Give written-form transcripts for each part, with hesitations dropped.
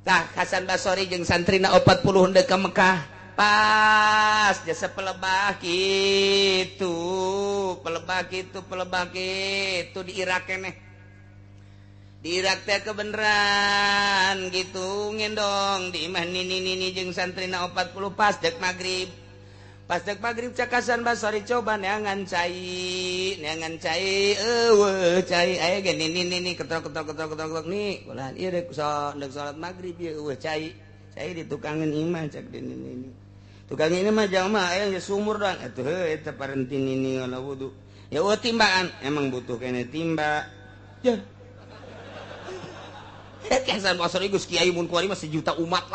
tah Hasan Basori jeung santrina 40 henteu ka Mekah pas jasa pelebah kitu di Irak keneh di Irak teh kebeneran gitu ngendong di imah nini jeung santrina 40 pas dek maghrib cak Hasan Basori coba neangan cai cai aya ge nini ketok nih ulah ieu dek salat maghrib ieu cai di tukangan imah cak di nini tukang ini mah jalma aya geus sumur doang atuh eta parenti nini ngalah wudu ya timbaan emang butuh kene timba ya Hasan Basori geus kiai mun kuari mah sejuta umat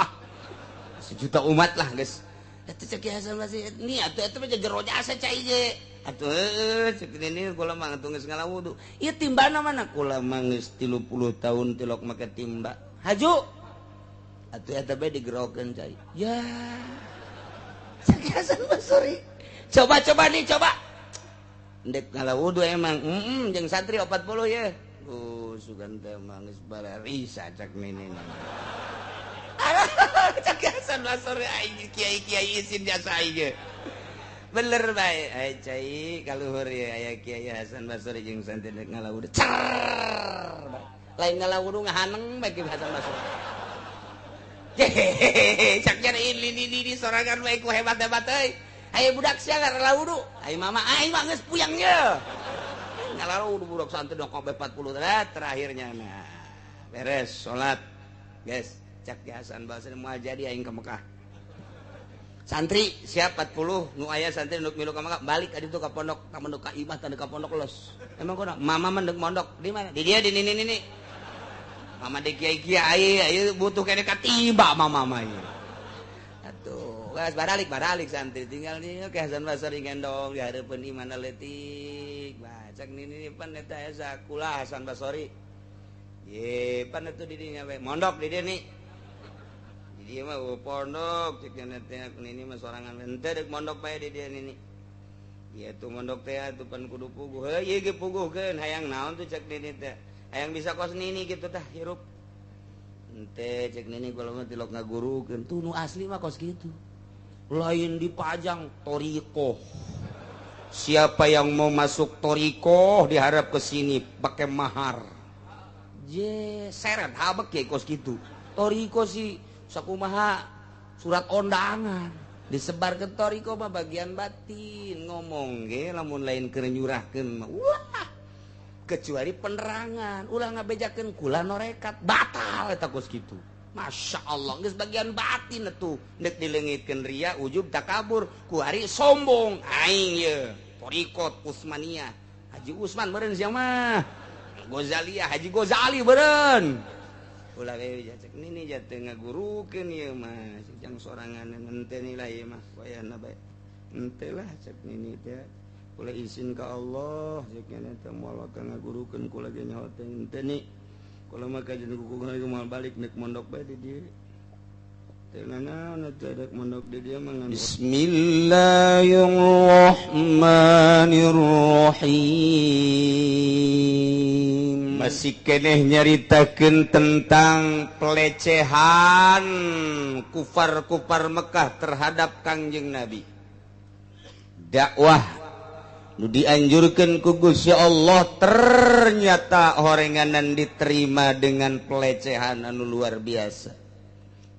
lah geus eta cek Hasan Basori ni atuh eta mah jero jasa cai ge atuh cek ini kula mah atuh geus ngalawudu ieu timbana mana kula mah geus 30 tahun tilok make timba haju atuh eta bae digerokeun cai ya cek Hasan Basori coba ndek ngalawudu emang jeung santri 40 ya sugan teh mah geus balarisa cak nini cak Hasan Basori kiai isin jasa ieu bener bae aya cai kaluhur ya aya Kiai Hasan Basori jeung santri ndek ngalawudu lain ngalawudu ngahaneng bae Kiai Hasan Basori cak nyari ini sorangan bae ku hebat-hebat euy aya budak sia ngalawudu aya mama aing mah geus puyang ye ngalawudu budak santri dong 40 terakhirnya nah beres salat guys cak Hasan Basori moal jadi aing ka Mekah santri siap 40 nu aya santri nu milu ka Mekah balik ka ditu ka pondok ka imah tanda ka pondok los emang kunaon mama mendek mondok di mana di dia di nini mama de kiai ayo butuh kene katiba mama ieu atuh geus baralik santri tinggal di ke Hasan Basori gendong di hareupeun imana leutik cak nini pan eta asa kula Hasan Basori ye pan atuh di dinya we mondok di dieu nih di dieu mah pondok cek teh nini mah sorangan henteu deuk mondok bae di dieu nini ieu tuh mondok teh atuh pan kudu puguh ieu ge puguhkeun hayang naon tuh cek nini teh hayang bisa kos nini gitu tah hirup ente cek nini kula mah tilok ngagurukeun tuh nu asli mah kos gitu lain dipajang torikoh siapa yang mau masuk torikoh diharap ke sini pakai mahar seret habek ya kos gitu torikoh sih sakumaha surat undangan disebar ke torikoh mah bagian batin ngomong ge lamun lain keur nyurahkeun mah wah kecuali penerangan ulah ngabejakeun kula norekat batal eta kos kitu Masya Allah geus bagian batin atuh nek dileungitkeun ria ujub takabur ku ari sombong aing ye torikot Usmaniyah Haji Usman beureun sia mah Gozaliyah Haji Gozali beureun ulah we cek nini jatuh ngagurukeun ieu mah jang sorangan henteu ni lah ieu mah wayahna bae henteu lah cek nini teh kula izin ka Allah cek nya teh moal ngagurukeun kula ge nyaho teh henteu ni kula mah kajian kukuh moal balik nek mondok bae di dieu teh naon atuh dek mondok di dieu mah Bismillahirrahmanirrahim masih keneh nyaritakeun tentang pelecehan kufar Mekah terhadap Kangjeng Nabi dakwah nu dianjurkeun ku Gusti Allah ternyata horenganan diterima dengan pelecehan anu luar biasa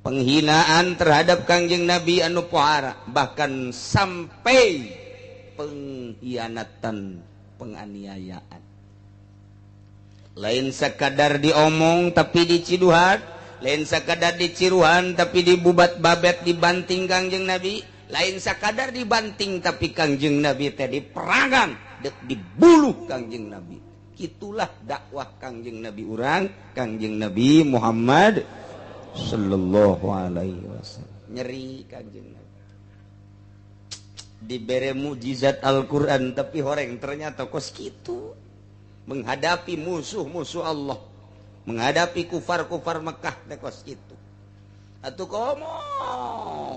penghinaan terhadap Kangjeng Nabi anu pohara bahkan sampai pengkhianatan penganiayaan lain sakadar diomong tapi diciduhan lain sakadar diciruhan tapi dibubat babet dibanting Kangjeng Nabi lain sakadar dibanting tapi Kangjeng Nabi teh diperangan dek dibuluh Kangjeng Nabi kitulah dakwah Kangjeng Nabi urang Kangjeng Nabi Muhammad sallallahu alaihi wasallam nyeri Kangjeng Nabi dibere mukjizat Al-Qur'an tapi horeng ternyata kos kitu menghadapi musuh-musuh Allah menghadapi kufar-kufar Mekah teh kos kitu atuh komo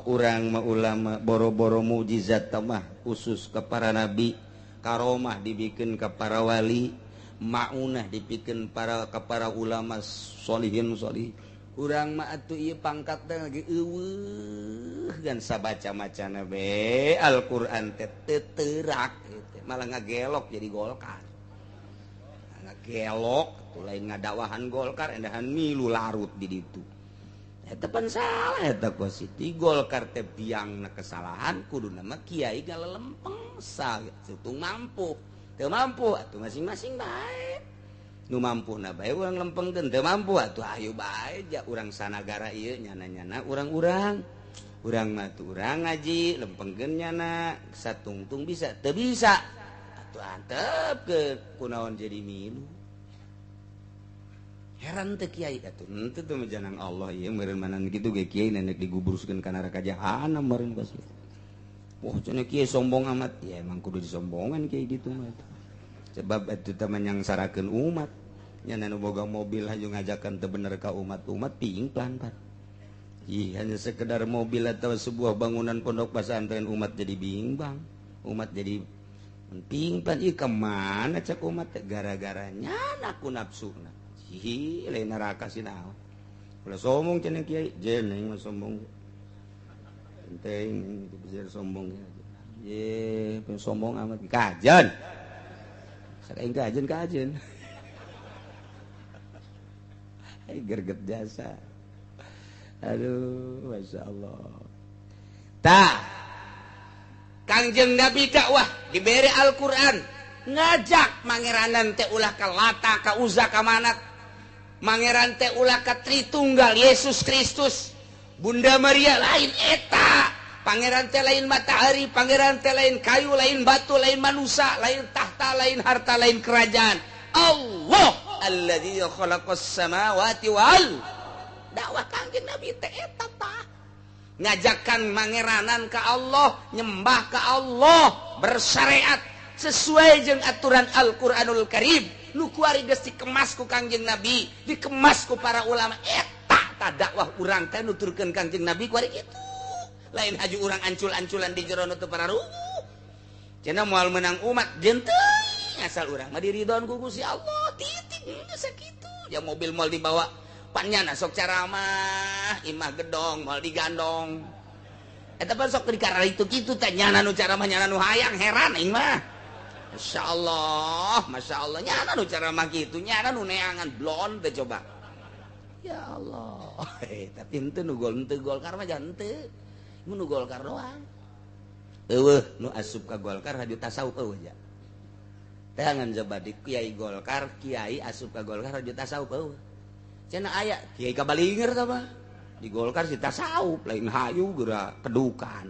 urang mah ulama boro-boro mukjizat mah khusus ke para nabi karomah dibikin ke para wali maunah dipikeun para ulama solihin solih urang mah atuh ieu pangkatna lagi eueuh gan sabaca macana be Al-Qur'an teh teu teurak malah ngagelok jadi Golkar. Ngagelok atuh lain ngadakwahan Golkar endahan milu larut di ditu. Eta pan salah eta positi Golkar teh biangna kesalahan kuduna mah kiai galelempeng satung mampu. Teu mampu atuh masing-masing bae. Nu mampuna bae urang lempengkeun teu mampu atuh ayo bae ja urang sanagara ieu nyana-nyana urang-urang. Urang mah tuh urang ngaji lempengkeun nyana satungtung bisa teu bisa. Atuh antep ke kunaon jadi milu. Heran teh kiai atuh henteu teh janang Allah ieu meureun manan kitu ge kiai nenek diguburuskeun ka neraka jahanam meureun pasti. Wah cenah kiai sombong amat ya emang kudu disombongan kiai gitu mah. Sebab itu teman yang sarakeun umat nyana nu boga mobil haju ngajakan teu bener ka umat-umat pingplan pan. Ih hanya sekedar mobil atau sebuah bangunan pondok pesantren umat jadi bimbang. Umat jadi pingplan ieu kemana cek umat gara-gara nyana ku nafsuna. Ih lain neraka sinaon. Ulah sombong cenah kiai, jeneng mah sombong. Enteng bisa sombong ye. Ye sombong amat kajen. Sakaing kajen. Gerget jasa. Aduh, Masya Allah. Tah, Kangjeng Nabi dakwah diberi Al-Quran ngajak mangeranan teh ulah ka Lata ka Uzza ka Manat, mangeran teh ulah ka Tritunggal Yesus Kristus, Bunda Maria lain eta, pangeran teh lain matahari, pangeran teh lain kayu, lain batu, lain manusia, lain tahta, lain harta, lain kerajaan. Allah alladzi khalaqas samawati wal. Dakwah Kangjeng Nabi teh eta tah. Ngajakan mangeranan ka Allah, nyembah ka Allah, bersyariat sesuai jeung aturan Al-Qur'anul Karim. Nu kuari geus dikemas ku Kangjeng Nabi, dikemas ku para ulama. Eta tah dakwah urang teh nuturkeun Kangjeng Nabi kuari kitu. Lain haju urang ancul-anculan di jero teu pararuh. Cenah moal menang umat genteng asal urang mah diridon ku Gusti Allah. Titik sakitu. Ya mobil moal dibawa pannyana sok caramah, imah gedong moal digandong. Eta pan sok dikara itu kitu teh nyana nu caramah nyana nu hayang heran aing mah. Masya Allah nyana nu caramah kitu, nyana nu neangan blon teh coba. Ya Allah. Tapi henteu nu Golkar mah jangan henteu. Nu Golkar doang. Eueuh nu asup ka Golkar haju tasawuf eueuh ja. Teh ngan coba di kiai Golkar, kiai asup ka Golkar haju tasawuf eueuh. Cenah aya kiai kabalinger tah mah. Di Golkar si tasawuf lain hayu geura kedukan.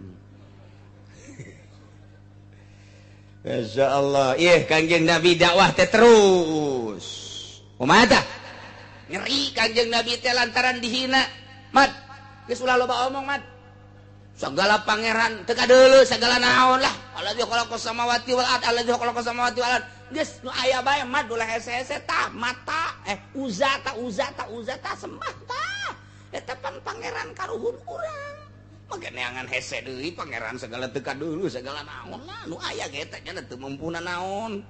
Masya Allah. Ih Kangjeng Nabi dakwah teh terus. Kumaha tah? Ngeri Kangjeng Nabi teh lantaran dihina. Mat, geus ulah loba omong mat. Segala pangeran teu kadeuleu sagala naon lah. Allazi khalaqas samawati wal ard, allazi khalaqas samawati wal ard. Geus nu aya bae mah ulah hese-hese tah mata Uzza tah sembah tah. Eta pan pangeran karuhun urang. Mage neangan hese deui pangeran segala teu kadeuleu sagala naon lah. Nu aya ge eta nya teu mumpuna naon.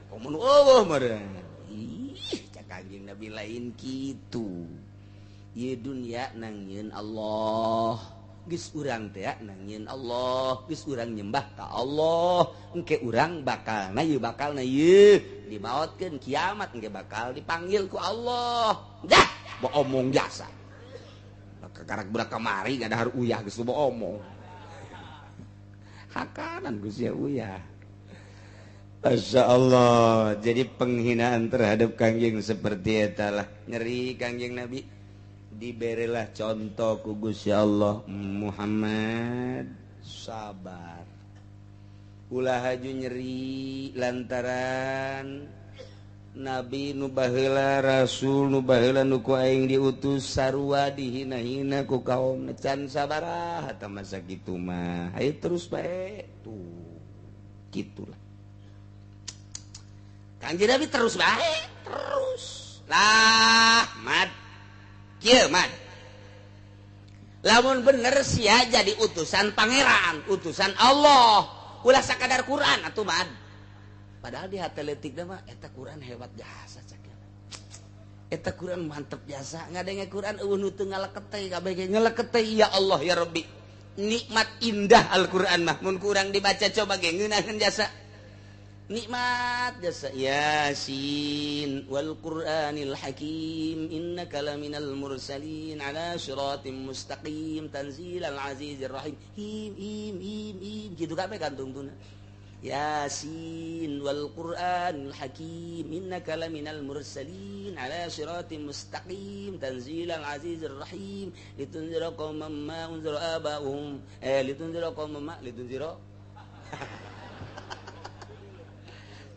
Komun eueuh meureun. Ih, cak Kangjeng Nabi lain kitu. Ieu dunya nangieun Allah. Geus urang teh nangieun Allah, geus urang nyembah ka Allah, engke urang bakalna ieu dibaotkeun kiamat engke bakal dipanggil ku Allah. Dah, boomong jasa. Kakarak budak kamari ngadahar uyah geus boomong. Hakanan geus ya uyah. Masya Allah, jadi penghinaan terhadap Kangjeng seperti eta lah. Ngeri Kangjeng Nabi. Diberilah contoh ku Gusti Allah Muhammad sabar. Ulah haju nyeri lantaran Nabi nu baheula Rasul nu baheula nu ku aing diutus sarua dihina-hina ku kaum can sabaraha eta masa kitu mah. Hayu terus bae tuh. Kitulah. Kangjeng Nabi terus bae, terus. Lah, Mat. Kieu man. Lamun bener sia jadi utusan pangeran, utusan Allah. Ulah sakadar Quran atuh man. Padahal di hati leutik mah eta Quran hebat jasa cak. eta Quran mantep biasa ngadenge Quran eueuh nu teu ngaleketeh kabeh ge ngaleketeh ya Allah ya Rabbi nikmat indah Al-Quran mah mun kurang dibaca coba ge ngeunaheun jasa nikmat jasa Yasin wal Qur'anil Hakim innaka laminal mursalin ala siratim mustaqim tanzilal azizir rahim him kitu kabeh kantungtuna Yasin wal Qur'anil Hakim innaka laminal mursalin ala siratim mustaqim tanzilal azizir rahim litunzira qauman ma unzira abahum litunzira qauman ma litunzira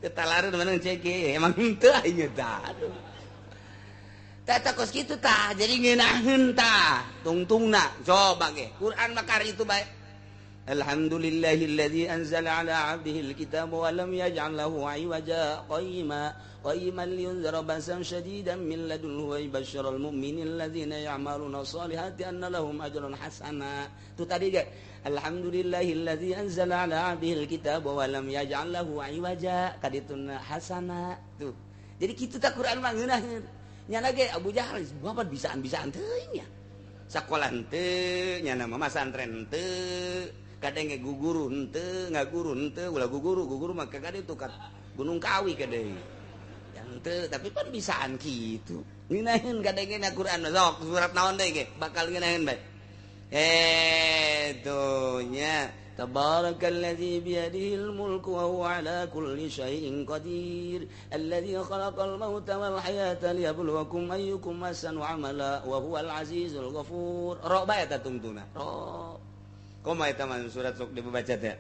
ketalareun mana cek emang henteu aya tah tah kos kitu tah jadi ngeunaheun tah tungtungna coba ge Quran mah kari itu bae Alhamdulillahilladzi anzala ala 'abdihi alkitaba wa lam yaj'al lahu 'iwaja qayyiman liyunzira ba'san shadidan min ladunhu wa yubashshiral mu'minina alladzina ya'maluna shalihati anna lahum ajran hasana tu tadi ge Alhamdulillahilladzi anzala ala 'abdihi alkitaba wa lam yaj'al lahu 'iwaja kadituna hasana tuh jadi kitu tah Quran mah ngeunaheun nyana ge Abu Jahal babat bisaan-bisaan teuing nya sakola henteu nyana mah masantren henteu kadang guguru henteu ngaguru henteu ulah guguru mah kagade tuh kat Gunung Kawi kade yang henteu tapi pan bisaan kitu ngeunaheun kadang Al-Qur'an sok surat naon deui ge bakal ngeunaheun bae tuh nya tabarakalladzi biyadihil mulku wa huwa ala kulli syai'in qadir alladzi khalaqal mauta wal hayata liyabluwakum ayyukum ahsanu amala wa huwal azizul ghafur ro bae ta tungtuna ro koma eta mah surat sok dibaca teh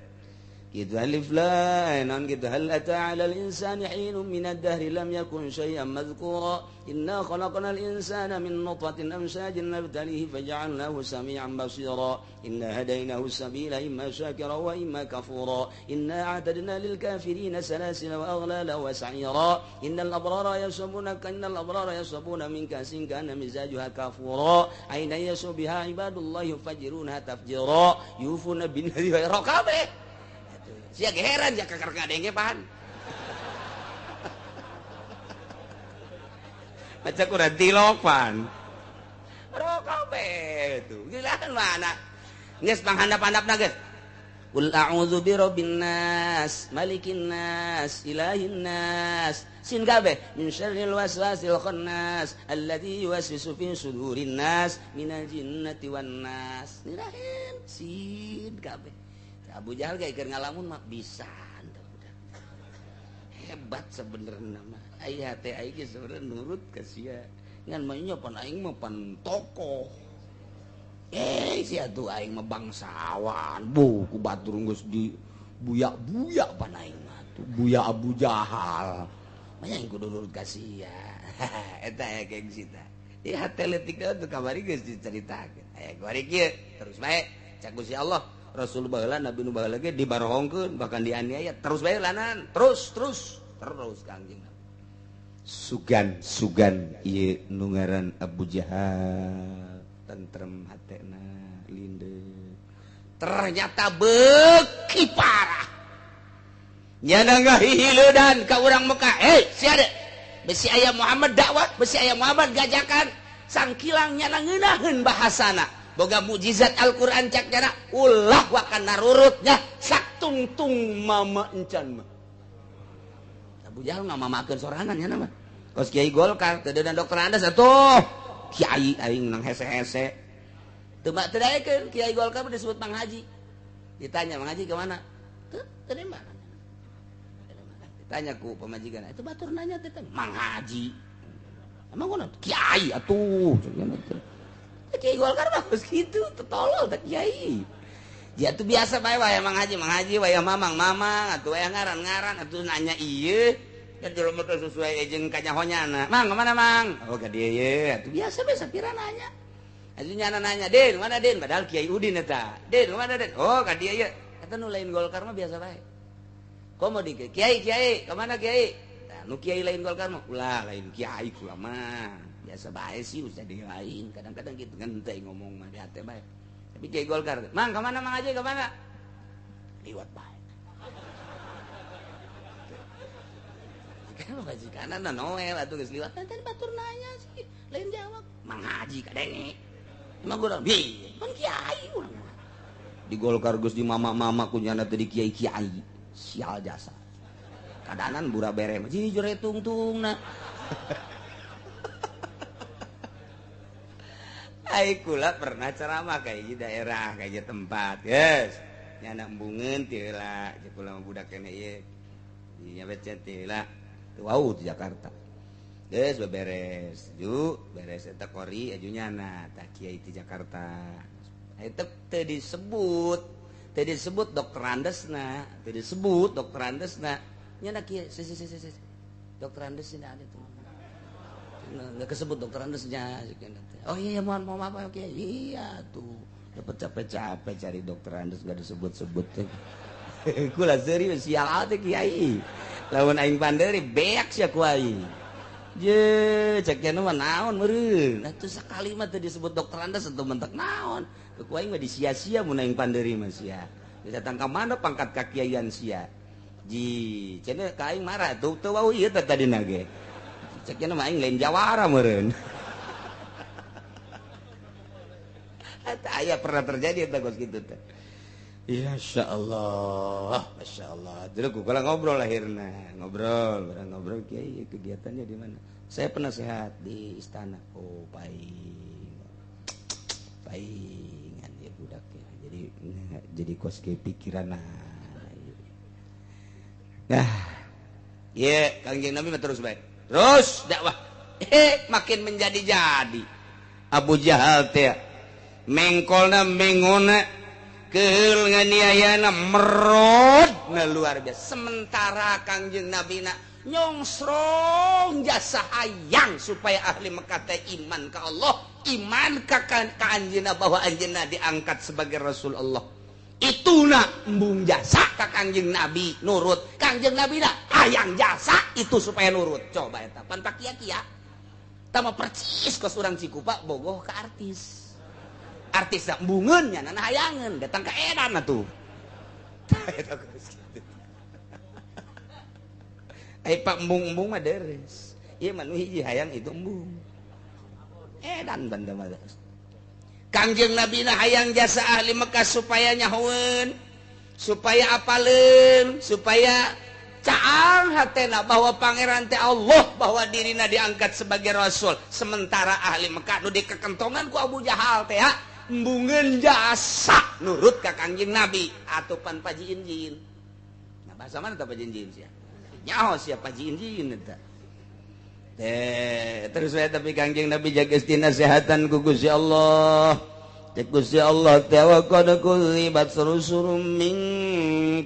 kitu alif lam non kitu hal ata 'alal insani hinun minad dahri lam yakun syai'an madhkura inna khalaqnal insana min nutfatin amshajin nabtalihi faj'alnahu sami'an basira inna hadaynahu as-sabila imma shakira wa imma kafura inna a'tadna lil kafirina salasila wa aghlala wa sa'ira innal abrara yashrabuna min kasin kana mizajuha kafura aina yashbiha ibadullahi yufajjiruna tafjira yufuna bin nadhi wa rakabe sia heran ya kakar kadenge pan baca Quran tilopan rokabe tuh gilaan mana geus panghandap-handapna geus qul a'udzu birabbin nas malikin nas ilahin nas sin kabeh min syarril waswasil khannas alladzi yuwaswisu fi sudurin nas minal jinnati wan nas nirahin sin kabeh Abu Jahal kayak keur ngalamun mah bisa hebat sebenarnya mah aya teh aing ge sebenarnya nurut ka sia ngan mah nya pan aing mah pan tokoh sia tuh aing mah bangsawan ku batur geus di buyak-buyak pan aing mah tuh buyak Abu Jahal mah aing kudu nurut ka sia eta aya gengsi tah ieu hate leutik teh kamari geus dicaritakeun aya kamari kieu terus bae cak Gusti Allah Rasul baheula Nabi nu baheula ge dibarohongkeun bahkan dianiaya terus bae lanan terus Kangjeng sugan ieu nu ngaran Abu Jahal tentrem hatena lindeu ternyata beuki parah nyana ngahihileudaan ka urang Mekah sia de besi aya Muhammad dakwah besi aya Muhammad gajakan sangkilang nyana ngeunaheun bahasana boga mukjizat Al-Quran cak jana ulah wakan narurutnya sak tungtung mama encan mah Abu Jahal mah mamakeun sorangan nya mah kos Kiai Golkar teu dan dokter Andas atuh Kiai aing nang hese-hese teu mah teu daekeun Kiai Golkar disebut Mang Haji ditanya Mang Haji ke mana teu dari mana ditanya ku pamajikan itu batur nanya teh Mang Haji emang kunaon Kiai atuh Kiai Golkar mah geus kitu tetolol teh Kiai. Dia tuh biasa bae wayah Mang Haji wayah Mamang atuh wayah ngaran atuh nanya ieu kan jelema teh sesuai jeung kanyahonyana. Mang ka mana Mang? Oh ka dieu ye atuh biasa bae sapira nanya. Atuh nyana nanya, "Den, mana Den?" Padahal Kiai Udin eta. "Den, mana Den?" Oh ka dieu ye. Eta nu lain Golkar mah biasa bae. Komo di Kiai, ka mana Kiai? Tah nu Kiai lain Golkar mah ulah lain Kiai kula mah. Biasa bae sih usah di lain kadang-kadang gitu kan teh ngomong mah di hate bae tapi Kiai Golkar Mang ka mana Mang Haji ka mana liwat bae Majikanan Noel atuh geus liwat tadi batur nanya sih lain jawab Mang Haji kadenge emang gua bi kan kiai urang di Golkar geus di mama-mama kunyana teh di kiai-kiai sial jasa kadanan bura bere mah jujur tungtungna ai kula pernah ceramah kayak di daerah kayak tempat guys nyana embungeun teu lah kula mah budak kene ieu di nyabet teh lah teu wau di Jakarta geus beberes ju beres eta kori aju nyana tah kiai di Jakarta eta teu disebut dokter Andesna teu disebut dokter Andesna nyana kiai dokter Andes ini ada tuh nggak kesebut dokter Andesnya oh iya mohon maaf oke iya tuh dapat capek-capek cari dokter Andes nggak disebut-sebut kula serius sial ate kiai lawan aing panderi beak sia kuai je cek mah naon meureun atuh sakali mah teu disebut dokter Andes atuh mentek naon ku aing mah disia-sia mun aing panderi mah sia datang ka mana pangkat kakiaian sia ji cenah ka aing marah tuh teu wau ieu teh tadina ge cek mah aing lain jawara meureun eta aya pernah terjadi eta gos kitu teh Masya Allah jadi kukala ngobrol lahirna ngobrol kiai kegiatannya di mana saya penasehat di istana oh paingan ya budak ya jadi kos ke pikiran nah ya Kangjeng Nabi terus baik terus dakwah makin menjadi-jadi Abu Jahal teh mengkolna mengona keul nganiayana merod na luar biasa sementara Kangjeng Nabi na nyongsrong jasa hayang supaya ahli Mekah teh iman ka Allah iman ka anjeunna bahwa anjeunna diangkat sebagai Rasul Allah ituna embung jasa ka Kangjeng Nabi nurut Kangjeng Nabi na hayang jasa itu supaya nurut coba eta pan pakia-kia tama percis kos urang Cikupa bogoh ka artis tak embungeun nya nana hayangeun datang ka edan atuh ai pak embung-embung mah deres ieu mah nu hiji hayang itu embung edan banda mah Kangjeng Nabi na hayang jasa ahli Mekah supaya nyahoeun supaya apaleun supaya caang hatena bahwa pangeran teh Allah bahwa dirina diangkat sebagai rasul sementara ahli Mekah nu dikekentongan ku Abu Jahal teh embungeun jasa nurut ka Kangjeng Nabi atupan Paji Injin nah bahasa mana teh Paji Injin sia nyaho sia Paji Injin eta terus we tapi Kangjeng Nabi jaga istinasehatan ku Gusti Allah cek Gusti Allah teh wa qad kudzibat rusulun min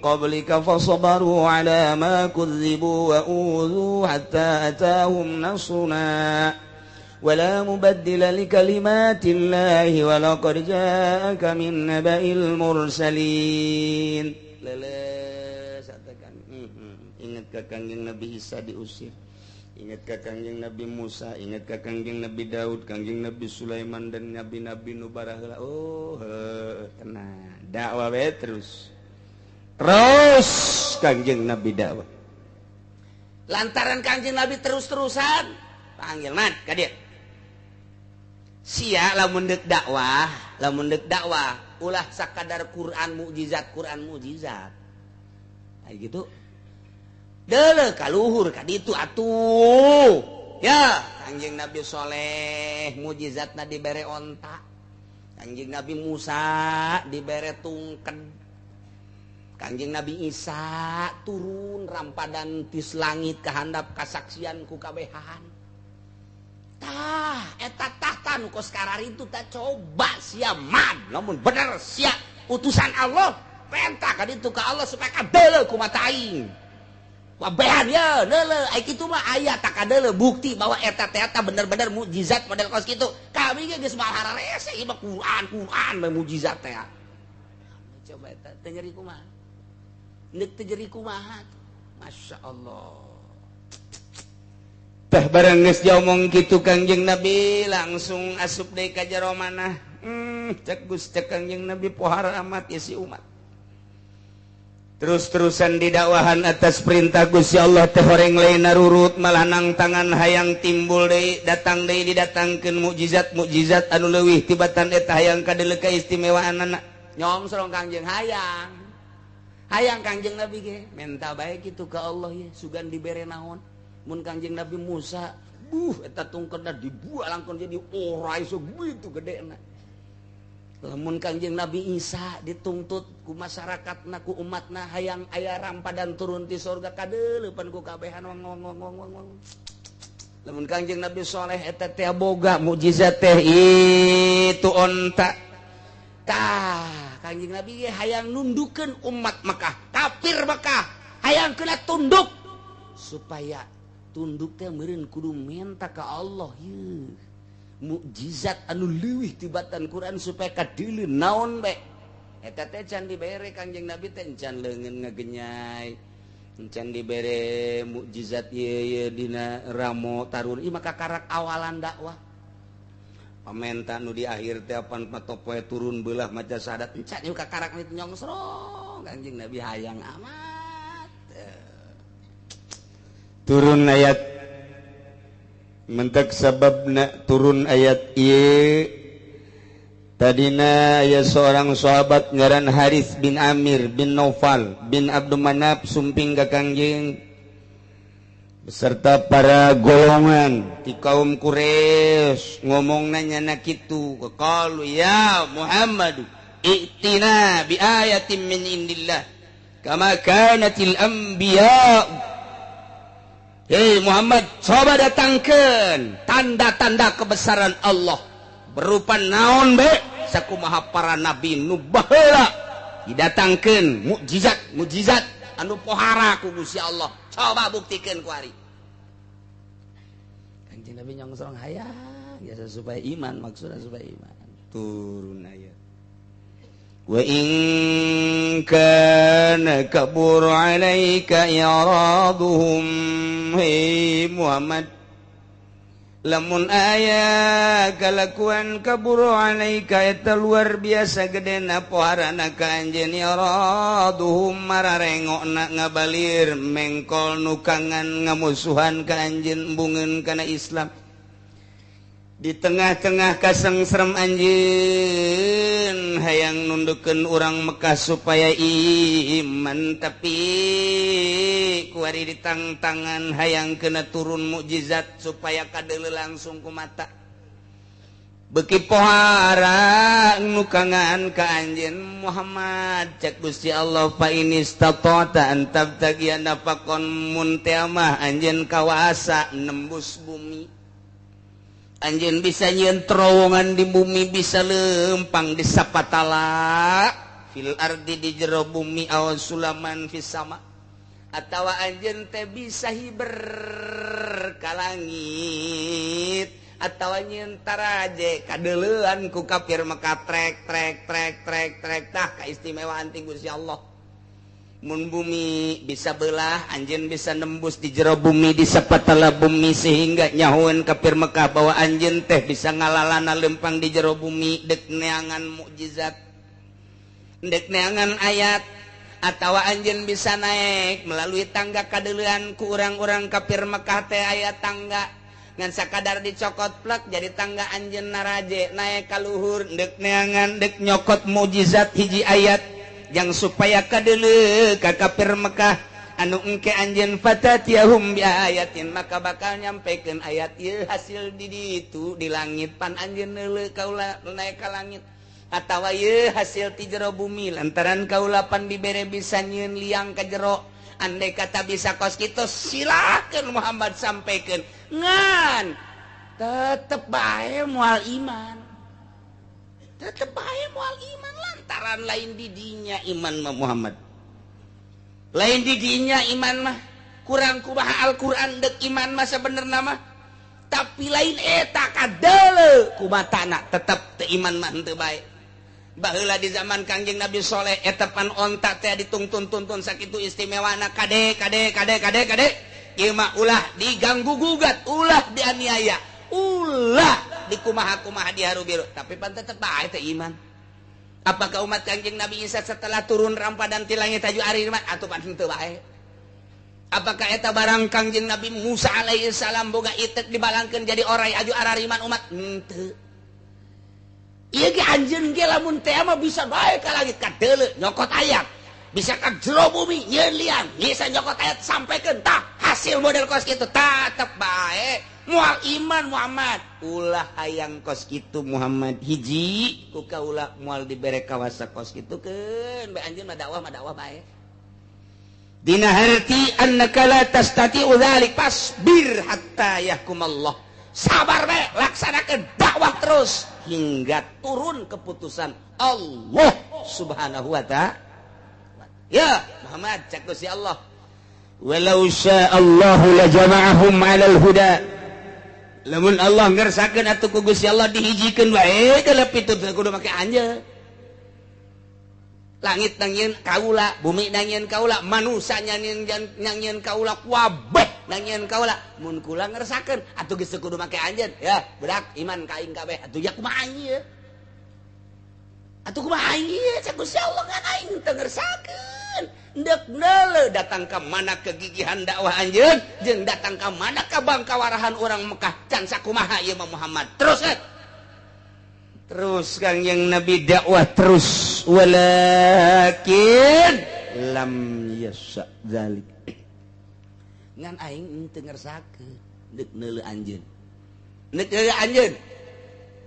qablika fasabaru ala ma kudzibu wa udzu hatta atahum nasruna ولا مبدل لكلمات الله ولقد جاءك من نبأ المرسلين leles katakan ingat ka Kangjeng Nabi Isa diusir ingat ka Kangjeng Nabi Musa ingat ka Kangjeng Nabi Daud Kangjeng Nabi Sulaiman dan nabi-nabi nu baraheula oh tenang dakwah we terus Kangjeng Nabi dakwah lantaran Kangjeng Nabi terus-terusan panggil mat ka dieu sia lamun deuk dakwah ulah sakadar Quran mukjizat kayak gitu deuleu ka luhur ka ditu atuh ya Kangjeng Nabi Soleh mukjizatna dibere onta Kangjeng Nabi Musa dibere tungked Kangjeng Nabi Isa turun rampadan tis langit kahandap kasaksian ku kabehan eta tahta nu kos kararitu tah coba sia man lamun bener sia utusan Allah perintah ka ditu ka Allah supaya kadeuleu ku mata aing wabehan ya deuleu ai kitu mah aya tak kadeuleu bukti bahwa eta teh bener-bener mukjizat model kos kitu kami ge geus mahara rese ieu mah Quran mah mukjizat teh coba eta teh nyeri kumaha neuk teh nyeri kumaha Masya Allah tah barang geus diomong kitu Kangjeng Nabi langsung asup deui ka jero manah cek Kangjeng Nabi pohara amat ya si umat terus-terusan didakwahan atas perintah Gusti Allah teh horeng lain narurut malah nang tangan hayang timbul deui datang deui didatangkeun mukjizat anu leuwih tibatan eta hayang kadeuleuk kaistimewaanna nyom sareng Kangjeng hayang Kangjeng Nabi ge menta bae kitu ka Allah ye sugan dibere naon mun Kangjeng Nabi Musa eta tungkena dibuat langkon jadi orai segitu gedena lamun Kangjeng Nabi Isa dituntut ku masyarakatna ku umatna hayang aya rampadan turun ti surga kadeuleupan ku kabehan wong lamun Kangjeng Nabi Saleh eta teh boga mukjizat teh itu onta tah Kangjeng Nabi ge hayang nundukeun umat Mekah kafir Mekah hayang kena tunduk supaya tunduk teh meureun kudu menta ka Allah ye mukjizat anu leuwih tibatan Quran supaya kadeuleun naon bae eta teh can dibere Kangjeng Nabi teh can leungeun ngagenyai can dibere mukjizat ieu dina ramo tarun ieu maka karak awalan dakwah pamenta nu di akhir teh apan patopoe turun beulah maca syahadat can ieu kakarak itu nyongsrong Kangjeng Nabi hayang amat turun ayat mentak sababna turun ayat ieu tadina aya seorang sahabat ngaran Harits bin Amir bin Naufal bin Abdul Manaf sumping ka Kangjeng beserta para golongan di kaum Quraisy ngomongna nyana kitu qalu ya Muhammad i'tina bi ayatin min indillah kama kanatil anbiya. Hei Muhammad, coba datangkan tanda-tanda kebesaran Allah berupa naon be sakumaha para nabi nu baheula didatangkeun mukjizat anu pohara ku Gusti Allah coba buktikeun ku ari Kanjeng Nabi nyongsong hayang ya supaya iman maksudna supaya iman turun ayat wa in kana kabur alaika iraduhum hei Muhammad lamun aya kalakuan kabur alaika eta luar biasa gedena poharana ka anjeun iraduhum mararengokna ngabalir mengkol nukangan ngamusuhan ka anjeun embungeun kana Islam di tengah-tengah kasengserem anjeun hayang nundukeun urang Mekah supaya iman tapi kuari ditangtangan hayang kena turun mukjizat supaya kadeuleu langsung ku mata beuki pohara nukangan ka anjeun Muhammad cek Gusti Allah fa inistata'ta an tabtagiya nafaqan mun teh mah anjeun kawasa nembus bumi anjeun bisa nyieun terowongan di bumi bisa lempang di sapatala fil ardi di jero bumi aw sulaman fis sama atawa anjeun teh bisa hiber ka langit atawa nyieun taraje kadeuleuan ku kafir Mekah trek tah kaistimewaan ti Gusti Allah mun bumi bisa belah anjeun bisa nembus di jero bumi di sapatala bumi sehingga nyahoeun kafir Mekah bahwa anjeun teh bisa ngalalana lempang di jero bumi dek neangan mukjizat dek neangan ayat atawa anjeun bisa naik melalui tangga kadeuleuan ku urang-urang kafir Mekah teh aya tangga ngan sakadar dicokot plek jadi tangga anjeun naraje naik ka luhur dek neangan dek nyokot mukjizat hiji ayat yang supaya kadeuleu ka kafir Mekah anu engke anjeun fatatiyahum bi ayatin maka bakal nyampekeun ayat ieu hasil di ditu di langit pan anjeun neuleu kaula naik ka langit atawa ieu hasil ti jero bumi lantaran kaula pan dibere bisa nyieun liang ka jero andai kata bisa kos kitu silakeun Muhammad sampaikeun ngan tetep bae moal iman tetep bae moal iman lantaran lain didinya iman mah Muhammad lain didinya iman mah kurang kumaha Al-Quran dek iman mah sebenerna mah tapi lain eta kadeuleu kumatana tetep teu iman mah henteu bae baheula di zaman Kangjeng Nabi Saleh eta pan onta teh dituntun-tuntun sakitu istimewana kade ieu mah ulah diganggu gugat ulah dianiaya ulah dikumaha-kumaha diharu biru tapi pan tetep bae teh iman Apakah umat Kanjeng Nabi Isa setelah turun rampadan ti langit aju ari mah atuh pan henteu bae? Apakah eta barang Kanjeng Nabi Musa alaihi salam boga itek dibalangkeun jadi orai aju arariman umat? Henteu. Ieu ge anjeun ge lamun teh mah bisa bae ka langit ka deuleu nyokot ayat. Bisa ka jero bumi nyeun liang, bisa nyokot ayat sampaikeun tah hasil model kos kitu tetep bae. Moal iman Muhammad ulah hayang kos kitu Muhammad hiji ku kaula moal dibere kawasa kos kitu keun bae anjeun mah dakwah bae. Dina harti annaka la tastati'u dzalik fasbir hatta yahkumallah. Sabar bae laksanakeun dakwah terus hingga turun keputusan Allah Subhanahu wa ta'ala. Ya Muhammad cak Gusti Allah. Walau sya'allahu la jama'ahum 'alal huda. Lamun Allah ngersakeun atuh ku Gusti Allah dihijikeun wae kalau pitutur kudu make anjeun. Langit nangieun kaula, bumi nangieun kaula, manusia nangieun kaula, kabeh nangieun kaula. Mun kula ngersakeun atuh geus kudu make anjeun. Ya, budak iman ka aing kabeh atuh ya kumaha ieu? Atuh kumaha ieu? Cak Gusti Allah ngan aing teu ngersakeun. Ndek neuleuh datang ka mana kegigihan dakwah anjeun jeung datang ka mana kabangkawarahan urang Mekah can sakumaha ieu mah Muhammad. Terus Kang yang Nabi dakwah terus walakin lam yasha dzalik. Ngan aing teu ngersakeun ndek neuleuh anjeun. Ndek neuleuh anjeun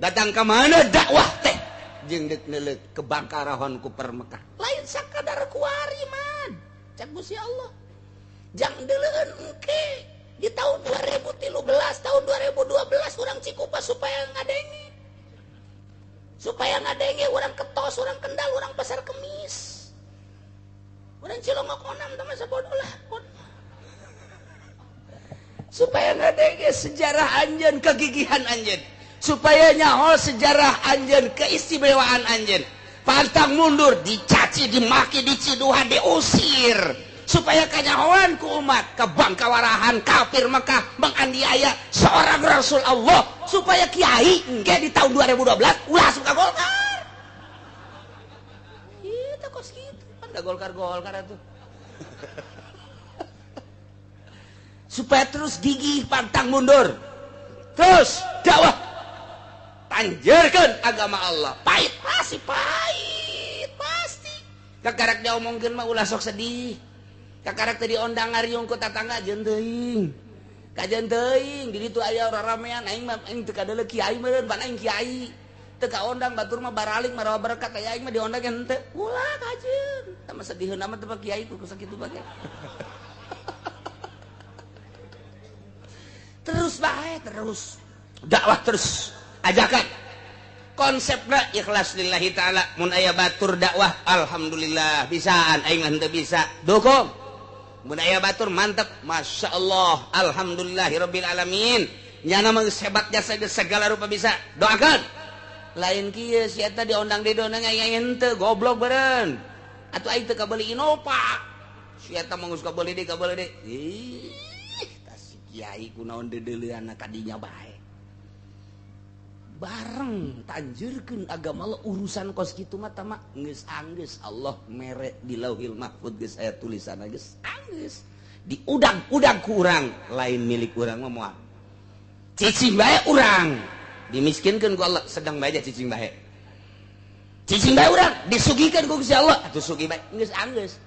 datang ka mana dakwah teh jeung dek neuleuh kebangkarahan ku per Mekah. Lain sakadar kuari man. Cak Gusti Allah. Jang deuleueun engke. Di tahun 2013, tahun 2012 urang Cikupa supaya ngadenge. Supaya ngadenge urang Ketos, urang Kendal, urang Pasar Kemis. Urang Cilongok Onam teh masa bodoh lah. Supaya ngadenge sejarah anjeun, kegigihan anjeun. Supaya nyaho sejarah anjeun, keistimewaan anjeun. Pantang mundur, dicaci, dimaki, diciduhan, diusir. Supaya kanyahoan ku umat, kebangkawarahan kafir Mekah menganiaya seorang Rasul Allah. Supaya kiai engke di tahun 2012 ulah suka Golkar. Itu kos gitu, kan gak Golkar atuh. Supaya terus gigih, pantang mundur. Terus dakwah tanjurkeun agama Allah. Pahit pasti pahit pasti. Kakarak diomongkeun mah ulah sok sedih. Kakarak teh diondang ngariung ku tatangga jeung teuing. Kajen teuing di ditu aya raramean aing mah aing teu kadeuleu kiai meureun pan aing kiai. Teu kaondang batur mah baralik marawa berkat aya aing mah diondang henteu. Ulah kajeun. Tah mah sedihieun amat teh kiai ku sakitu bae. Terus bae terus. Dakwah terus. Ajakan konsepna ikhlas lillahi ta'ala. Mun aya batur dakwah alhamdulillah bisaan aing henteu bisa dukung. Mun aya batur mantep masya Allah alhamdulillahirabbil alamin nyana mah hebat jasa segala rupa bisa doakeun. Lain kieu si eta diondang di dona aya henteu goblok beureun atuh aing teu kabeuli Innova si eta mah geus kabeuli deui ih tah si kiai kunaon deuleuan kadinya bae. Bareng tanjurkeun agama Allah urusan kos kitu mah tama geus anggeus Allah mere di Lauhil Mahfuz geus aya tulisanna geus anggeus diudang-udang ku urang lain milik urang mah moal cicing bae urang dimiskinkeun ku Allah sedang bae cicing bae urang disugikeun ku Gusti Allah atuh sugih bae geus anggeus.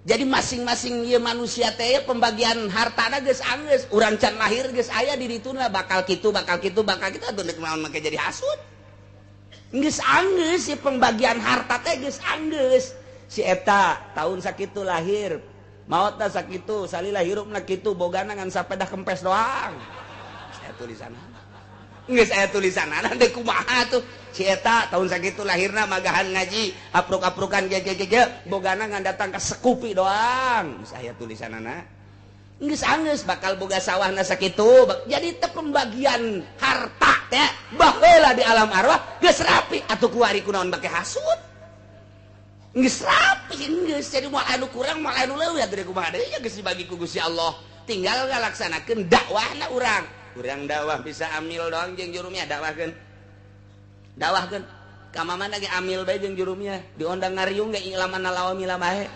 Jadi masing-masing ieu manusia teh pembagian hartana geus anggeus. Urang can lahir geus aya di dituna bakal kitu atuh deuk naon make jadi hasud. Geus anggeus si pembagian harta teh geus anggeus. Si eta tahun sakitu lahir, maotna sakitu, salila hirupna kitu, bogana ngan sapeda kempes doang. Saya tulisanna. Geus aya tulisanna teh kumaha tuh. Si eta tahun sakitu lahirna magahan ngaji apruk-aprukan gege bogana ngan datang ke sekupi doang saya tulisanana geus anggeus bakal boga sawahna sakitu jadi teh pembagian harta teh baheula di alam arwah geus rapi atuh kuari kunaon bake hasud geus rapi geus jadi moal anu kurang moal anu leuwih atuh kumaha deui geus dibagi ku Gusti Allah tinggal ngalaksanakeun dakwahna urang dakwah bisa amil doang jeung jurumnya dakwahkeun ka mama ge amil bae jeung jurumnya diondang ngariung ge ilaman lawami lamahe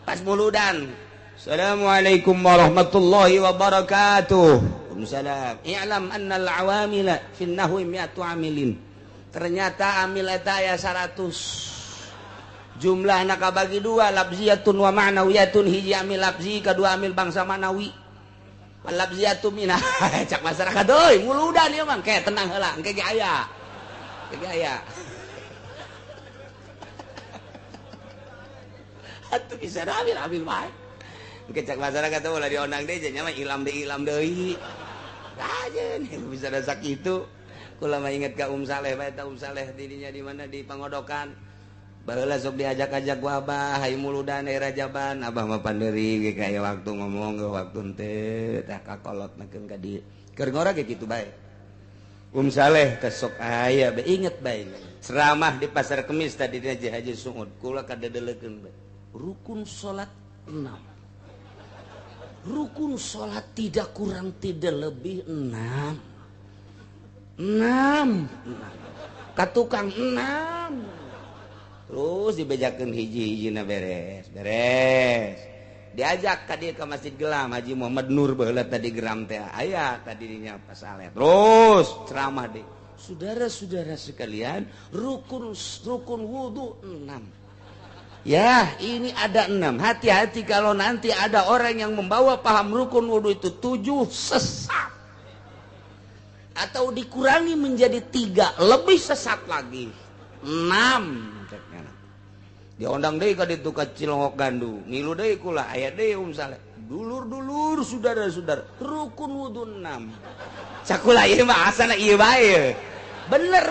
pas muludan. Assalamualaikum warahmatullahi wabarakatuh. Waalaikumsalam. I'lam annal awamila fin nahwi mi'atu amilin. Ternyata amil eta aya 100. Jumlahna kabagi dua, labziyatun wa ma'nawiyatun. Hiji amil labzi, kedua amil bangsa manawi. Labziyatun minah. Cak masyarakat euy, muludan ieu mah ke tenang heula, engke ge aya. Ge aya. Atuh bisa amil bae. Kecak masyarakat ulah diondang deui nya mah ilam deui. Ajeun bisa da sakitu. Kula mah inget ka Saleh bae ta Saleh didinya di mana di Pangodokan. Baheula sok diajak-ajak ku Abah hayu muludan Rajaban. Abah mah panderi ge kaya waktu ngomong ge waktu teu tah kakolotnakeun ka dieu. Keur ngora ge kitu bae. Saleh teh sok aya bae inget bae. Ceramah di Pasar Kemis tadi di Haji Sungud. Kula kadedelekeun bae. Rukun salat 6. Rukun sholat tidak kurang tidak lebih 6 katukang 6 terus dibejakeun hiji-hijina beres diajak tadi ke Masjid Gelam Haji Muhammad Nur baheula tadi geram teh aya tadi dinya pas saleh terus ceramah deh saudara-saudara sekalian rukun wudu 6. Ya, ini ada 6. Hati-hati kalau nanti ada orang yang membawa paham rukun wudhu itu 7 sesat. Atau dikurangi menjadi 3, lebih sesat lagi. 6. Diondang deui ka ditu ka Cilongok Gandu. Ngilu deui kula aya deui Saleh. Dulur-dulur saudara-saudara, rukun wudhu 6. Sakula ieu mah asana ieu bae. Bener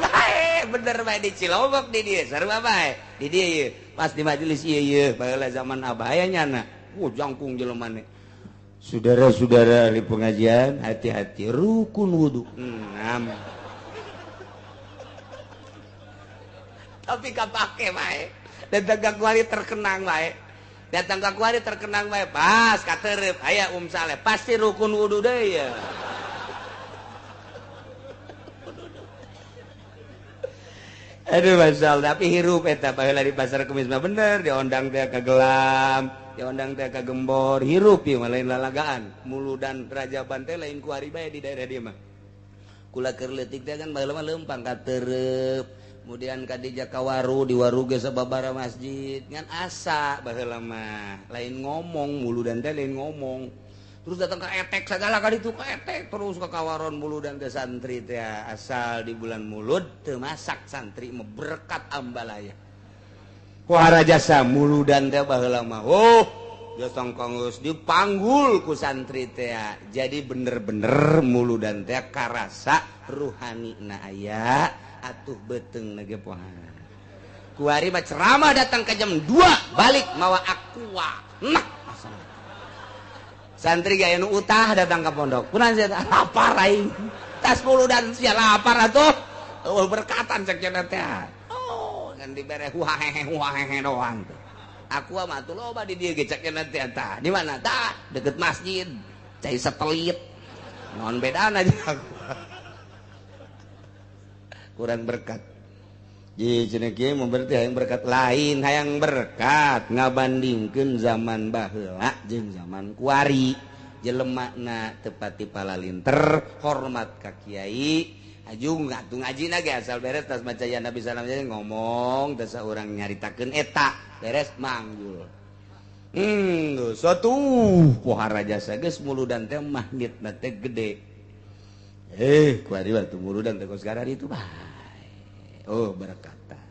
bae di Cilongok di dieu sarua bae. Di dieu ieu. Pas di majelis ieu baheula zaman Abah aya nyana. Jangkung jelema ne. Saudara-saudara ahli pengajian, hati-hati rukun wudu 6. Tapi kapake bae. Datang ka kuari terkenang bae. Pas katerep aya Saleh. Pasti rukun wudu deui ya. Aduh masal tapi hirup eta baheula di Pasar Kemis mah bener diondang teh ka Gelam, diondang teh ka Gembor, hirup ieu mah lain lalagaan. Muludan Rajaban teh lain kuari bae di daerah dieu mah. Kula keur leutik teh kan baheula mah leumpang ka Terep, kemudian ka di Jakawaru, di Waru ge sababaraha masjid, ngan asa baheula mah. Lain ngomong muludan teh lain ngomong. Terus datang ke etek segala kali itu ke etek terus ke kawaron muludan teh santri teh asal di bulan mulud teu masak santri mah berkat ambalaya. Kuara jasa muludan teh baheula mah jasa kanggeus dipanggul ku santri teh. Jadi bener-bener muludan teh karasa ruhanina aya atuh beteung ge poha. Kuari mah ceramah datang ke jam 2 balik mawa aqua. Nah santri gaya nu utah datang ke pondok. Kunaon sia lapar aing. Tas muludan sia lapar atuh. Berkatan cek cenah teh. Kan dibere huahehe doang tuh. Aku mah tuh loba di dieu ge cek cenah teh tah. Di mana tah? Deket masjid. Cai satelit. Naon bedana jeung aku. Kurang berkat. Jadi cenah kieu mah berarti hayang berkat lain, hayang berkat ngabandingkeun zaman baheula jeung zaman kuari. Jelemana teu pati palalinter, hormat ka kiai, ajung atuh ngajina ge asal beres tas maca ya Nabi sallallahu alaihi wasallam ngomong teu saurang nyaritakeun eta, beres manggul. Satu pohara jasa geus muludan teh magnetna teh gede. Kuari waktu muludan teh kos garari itu bae. Berkata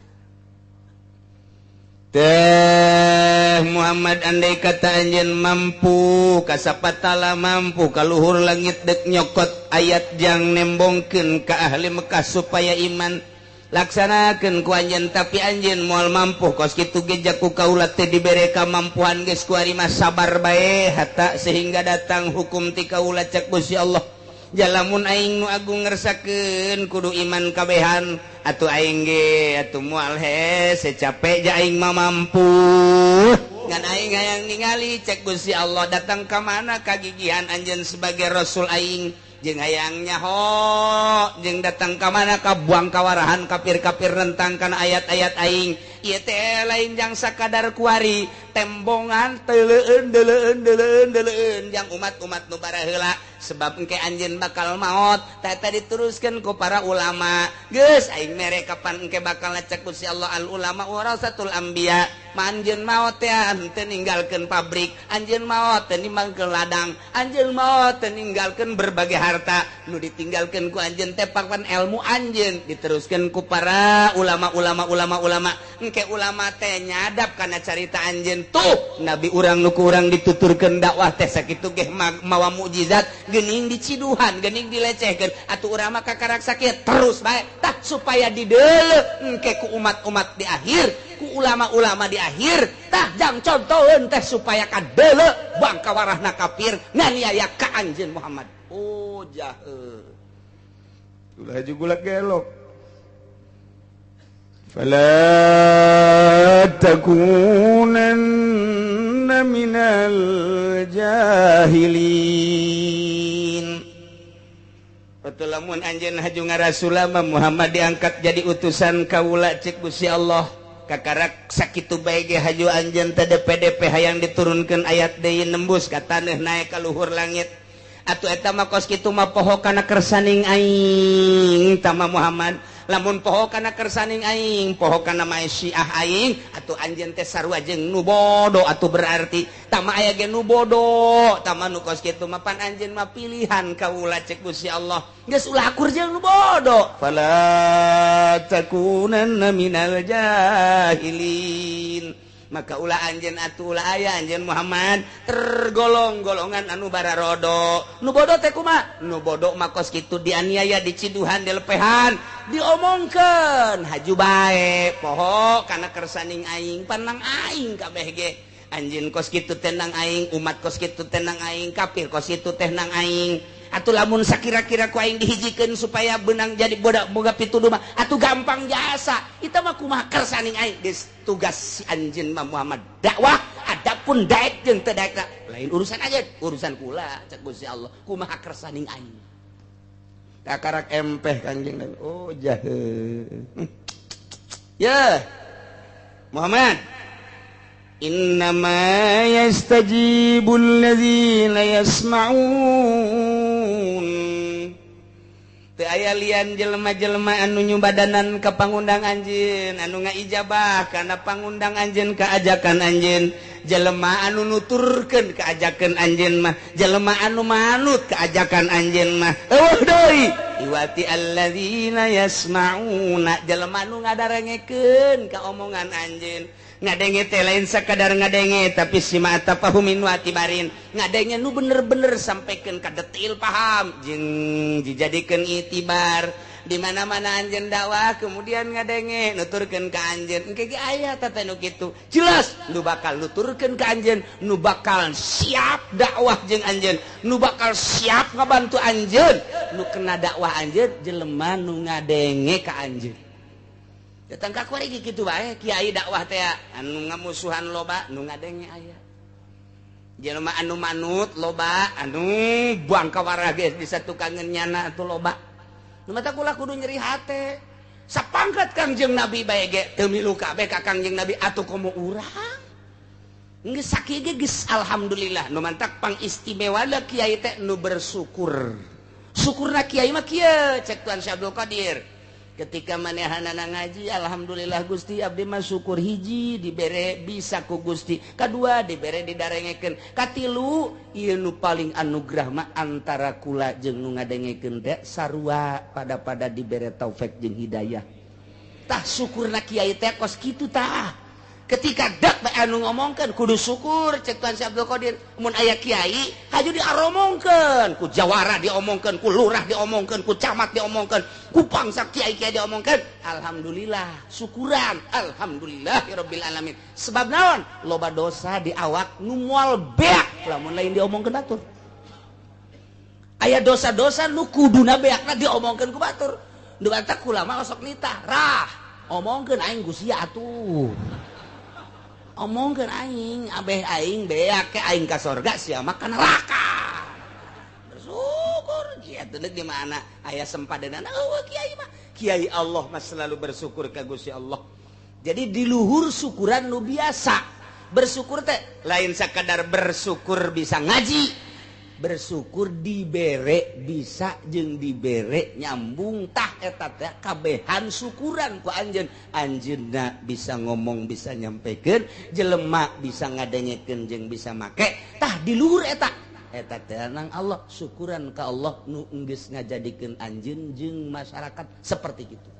teh Muhammad andai kata anjeun mampu kasapatala mampu kaluhur langit dek nyokot ayat jang nembongkeun ka ahli Mekah supaya iman laksanakeun ku anjeun tapi anjeun moal mampu kos kitu ge jaku kaula teh dibere kamampuan geus ku ari mah sabar bae hatta sehingga datang hukum ti kaula cek Gusti Allah. Jalamun aing nu agung ngersakeun kudu iman kabehan atuh aing ge atuh moal secapek ja aing mah mampu ngan aing hayang ningali cek Gusti Allah datang ka mana kagigihan anjeun sebagai rasul aing jeung hayangnya ho jeung datang ka mana ka buang kawarahan kafir-kafir nentang kana ayat-ayat aing ieu teh lain jang sakadar kuari tembongan teleueun jang umat-umat nu bara heula sebab engke anjeun bakal maot tata diteruskeun ku para ulama geus aing mere kapan engke bakal ngecek Gusti Allah al ulama warasatul anbiya anjeun maot teh henteu ninggalkeun pabrik anjeun maot teu ninggalkeun ladang anjeun maot teu ninggalkeun berbagai harta nu ditinggalkeun ku anjeun teh papan ilmu anjeun diteruskeun ku para ulama engke ulama teh nyadap kana carita anjeun tuh nabi urang nu ku urang dituturkeun dakwah teh sakitu ge mawa mukjizat geuning diciduhan geuning dilecehkeun atuh urang mah kakarak sakit terus bae tah supaya dideuleu engke ku umat-umat di akhir ku ulama-ulama di akhir tah jang contoheun teh supaya kadeuleu bangka warahna kafir nganiaya ka anjeun Muhammad oh jaheul ulah juga gelok fala takunanna minal jahilin betul lamun anjeun haju ngarasulama Muhammad diangkat jadi utusan kaula cek Gusti Allah kakarak sakitu bae ge haju anjeun teh DP hayang diturunkeun ayat deui nembus ka taneuh naek ka luhur langit atuh eta mah kos kitu mah poho kana kersaning aing tama Muhammad lamun poho kana kersaning aing poho kana mae syiah aing atuh anjeun teh sarua jeung nu bodo atuh berarti tama aya ge nu bodo tama nu kos kitu mah pan anjeun mah pilihan kaula cek Gusti Allah geus ulah akur jeung nu bodo fala takunanna minal jahilin maka ulah anjeun atuh ulah aya anjeun Muhammad tergolong-golongan anu bararodo nu bodo teh kumaha nu bodo mah kos kitu dianiaya diciduhan dilepehan diomongkeun haju bae poho kana kersaning aing panang aing kabeh ge anjeun kos kitu teh nang aing umat kos kitu teh nang aing kafir kos kitu teh nang aing atuh lamun sakira-kira ku aing dihijikeun supaya beunang jadi boga pituduh mah atuh gampang jasa eta mah kumaha kersaning aing geus tugas si anjeun mah Muhammad dakwah adapun daek jeung teu daek lain urusan aja urusan kula cek Gusti Allah kumaha kersaning aing kakarak empeh kanjeng Nabi oh jaheul ya Muhammad innama yastajibul ladzina yasma'un teu aya lian jelema-jelema anu nyumbadanan ka pangundang anjeun anu ngaijabah kana pangundang anjeun ka ajakan anjeun jelema anu nuturkeun ka ajakan anjeun mah jelema anu manut ka ajakan anjeun mah eueuh deui iwati alladzina yasma'una jelema anu ngadarengekeun ka omongan anjeun ngadenge teh lain sakadar ngadenge tapi simata pahumin wa tibarin ngadenge nu bener-bener sampaikan ka detail paham jeung dijadikeun itibar di mana-mana anjeun dakwah kemudian ngadenge nuturkeun ka anjeun engke ge aya tata nu kitu jelas nu bakal nuturkeun ka anjeun nu bakal siap dakwah jeung anjeun nu bakal siap ngabantu anjeun nu kena dakwah anjeun jelema nu ngadenge ka anjeun datang ka kuari kitu bae kiai dakwah teh anu ngamusuhan loba nu ngadenge aya jelema anu manut loba anu buang kawarah geus di satukangeun nyana atuh loba nu mata kula kudu nyeri hate sapangkat Kangjeng Nabi bae ge teu milu kabeh ka Kangjeng Nabi atuh komo urang geus sakieu ge geus alhamdulillah nu mantak pangistimewa da kiai teh nu bersyukur syukurna kiai mah kieu cek Tuan Syekh Abdul Qadir ketika manehanana ngaji alhamdulillah Gusti abdi mah syukur hiji dibere bisa ku Gusti kadua dibere didarengekeun katilu ieu nu paling anugerah mah antara kula jeung nu ngadengekeun teh sarua pada dibere taufik jeung hidayah tah syukurna kiai teh kos kitu tah ketika dak bae anu ngomongkeun kudu syukur cek Tuan Syekh Abdul Qadir mun aya kiai haju diaromongkeun ku jawara diomongkeun ku lurah diomongkeun ku camat diomongkeun ku pangsa kiai-kiai diomongkeun alhamdulillah syukuran alhamdulillahirabbil alamin sebab naon loba dosa di awak nu moal beak lamun lain diomongkeun batur aya dosa-dosa nu kuduna beakna diomongkeun ku batur nu batak ulama osok nitah rah omongkeun aing Gusti atuh omongkeun aing abeh aing beak ke aing ka sorga sia mah ka neraka bersyukur kieu gitu di mana aya sempadanana kiai mah kiai Allah mah selalu bersyukur ka Gusti Allah. Jadi di luhur syukuran nu biasa. Bersyukur teh lain sakadar bersyukur bisa ngaji, bersyukur dibere bisa jeung dibere nyambung tah eta teh kabehan syukuran ku anjeun. Anjeunna bisa ngomong bisa nyampekeun, jelema bisa ngadengekeun jeung bisa make, tah di luhur eta teh nang Allah syukuran ka Allah nu geus ngajadikeun anjeun jeung masyarakat seperti kitu.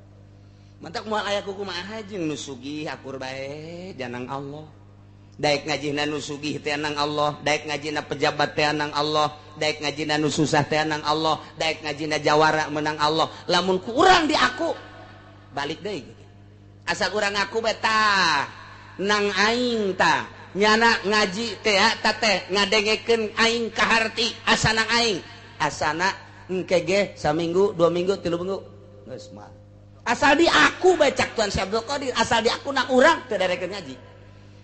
Mantak moal aya kumaha jeung nu sugih akur bae janang Allah. Daek ngajina nu sugih teh nang Allah, daek ngajina pejabat teh nang Allah, daek ngajina nu susah teh nang Allah, daek ngajina jawara menang Allah. Lamun ku urang di aku balik deui. Asal urang aku beta nang aing tah nyana ngaji teh teh ngadengekeun aing kaharti asana aing. Asana engke ge saminggu, 2 minggu, 3 minggu geus mah. Asal di aku baca Tuan Syekh Abdul Qadir, asal di aku nang urang teu darekeun ngaji.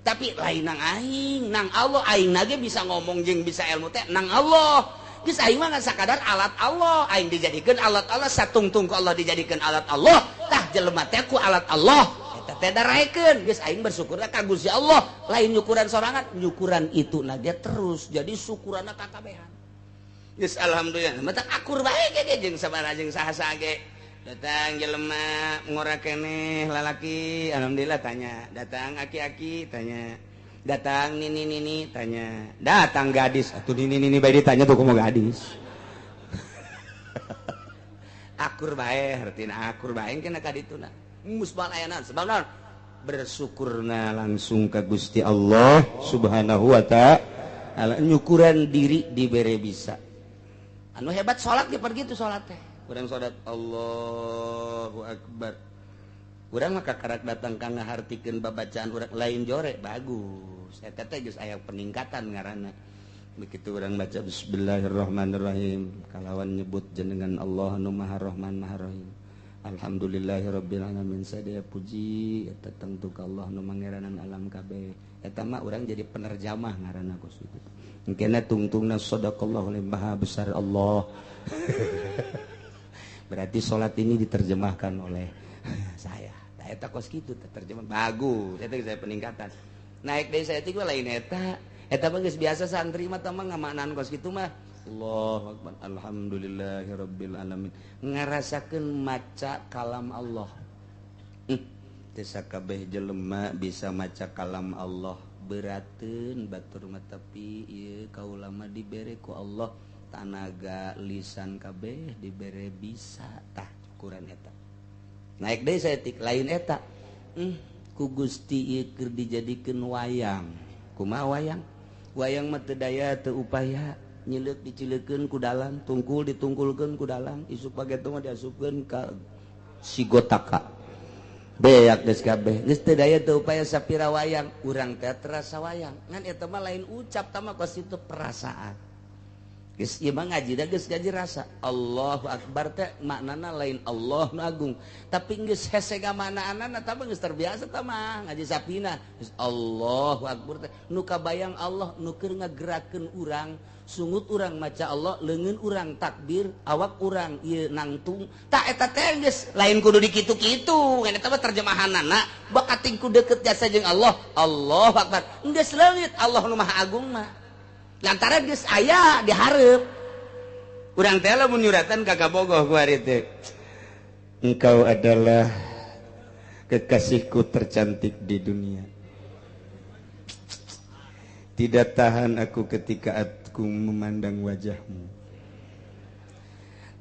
Tapi lain nang aing, nang Allah aing nage bisa ngomong jeung bisa ilmu teh nang Allah. Geus aing mah sakadar alat Allah, aing dijadikeun alat Allah, satungtung ku Allah dijadikeun alat Allah, tah jelema teh ku alat Allah. Eta teh daraekeun, geus aing bersyukurna ka Gusti Allah. Lain nyukuran sorangan, nyukuran itu nage terus jadi syukuranna kakabehan. Geus alhamdulillah, mata akur bae ge jeung sabaraha jeung saha-saha ge. Datang jelema ngora keneh lalaki, alhamdulillah tanya. Datang aki-aki tanya. Datang nini tanya. Datang gadis, atuh nini bae ditanya tuh kumaha gadis. Akur bae, hartina akur bae kena ka dituna. Musbal aya naon? Sebab naon? Bersyukurna langsung ka Gusti Allah Subhanahu wa ta'ala. Nyukuran diri dibere bisa. Anu hebat salat ge pergi tuh salat teh. Urang salat Allahu Akbar. Urang mah kakarak datang ka ngahartikeun babacaan urang lain jore bagus. Eta teh geus aya peningkatan ngaranna. Begitu urang baca bismillahirrahmanirrahim kalawan nyebut jenengan Allah anu Maha Rahman Maha Rahim. Alhamdulillahirabbil alamin sadaya puji eta tentu ka Allah nu mangeranan alam kabeh. Eta mah urang jadi penerjemah ngaranna ku situ. Engkena tungtungna sadaqallahu maha besar Allah. Berarti sholat ini diterjemahkan oleh saya. Nah, eta kos gitu terjemah bagus. Eta saya peningkatan. Naik dari saya tiga lain eta. Eta mah geus biasa santri mah tah mah ngamaknaan kos kitu mah. Allahu Akbar. Alhamdulillahirabbil alamin. Ngarasakeun maca kalam Allah. Teu sakabeh jelema bisa maca kalam Allah. Berateun batur mah tapi ieu kaula mah dibere ku Allah tanaga lisan kabeh dibere bisa tah ukuran eta. Naik deui saeutik lain eta. Ku Gusti ieu keur dijadikeun wayang. Kumaha wayang? Wayang mah teu daya teu upaya, nyileuk dicileukeun ku dalang, tungkul ditungkulkeun ku dalang, isuk pagetu mah diasupkeun ka sigotaka. Beak geus kabeh. Geus teu daya teu upaya sapira wayang, urang teh terasa wayang. Ngan eta mah lain ucap tah mah kos itu perasaan. Geus ieu mah ngajina geus ngaji rasa. Allahu Akbar teh maknana lain Allah nu agung. Tapi geus hese gamanana tah geus terbiasa tah mah ngaji sapina. Geus Allahu Akbar teh nu kabayang Allah nu keur ngagerakeun urang, sungut urang maca Allah, leungeun urang takbir, awak urang ieu nangtung. Tah eta teh geus lain kudu dikitu-kitu. Ngan eta mah terjemahanana bakating ku deukeut jasa jeung Allah. Allahu Akbar. Geus leungit Allah nu maha agung mah. Lantaran geus aya dihareup. Urang teh lamun nyuratan ka Kabogoh ku ari teh. Engkau adalah kekasihku tercantik di dunia. Tidak tahan aku ketika aku memandang wajahmu.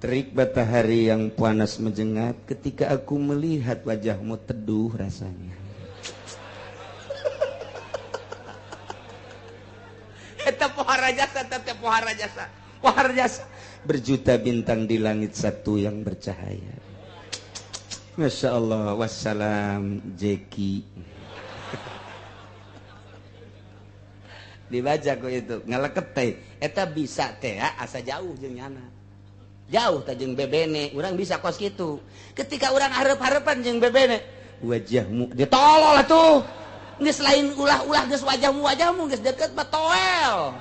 Terik matahari yang panas menjengat ketika aku melihat wajahmu teduh rasanya. Eta pohara jasa, tete pohara jasa. Pohara jasa. Berjuta bintang di langit satu yang bercahaya. Masya Allah. Wassalam Jeki. Dibaca kok itu. Ngaleket teh. Eta bisa teh asa jauh jeung nyana. Jauh teh jeung bebene. Urang bisa kos kitu. Ketika urang hareup-hareupan jeung bebene. Wajahmu. Ditolol atuh. Geus lain ulah-ulah geus wajahmu geus deket mah toel.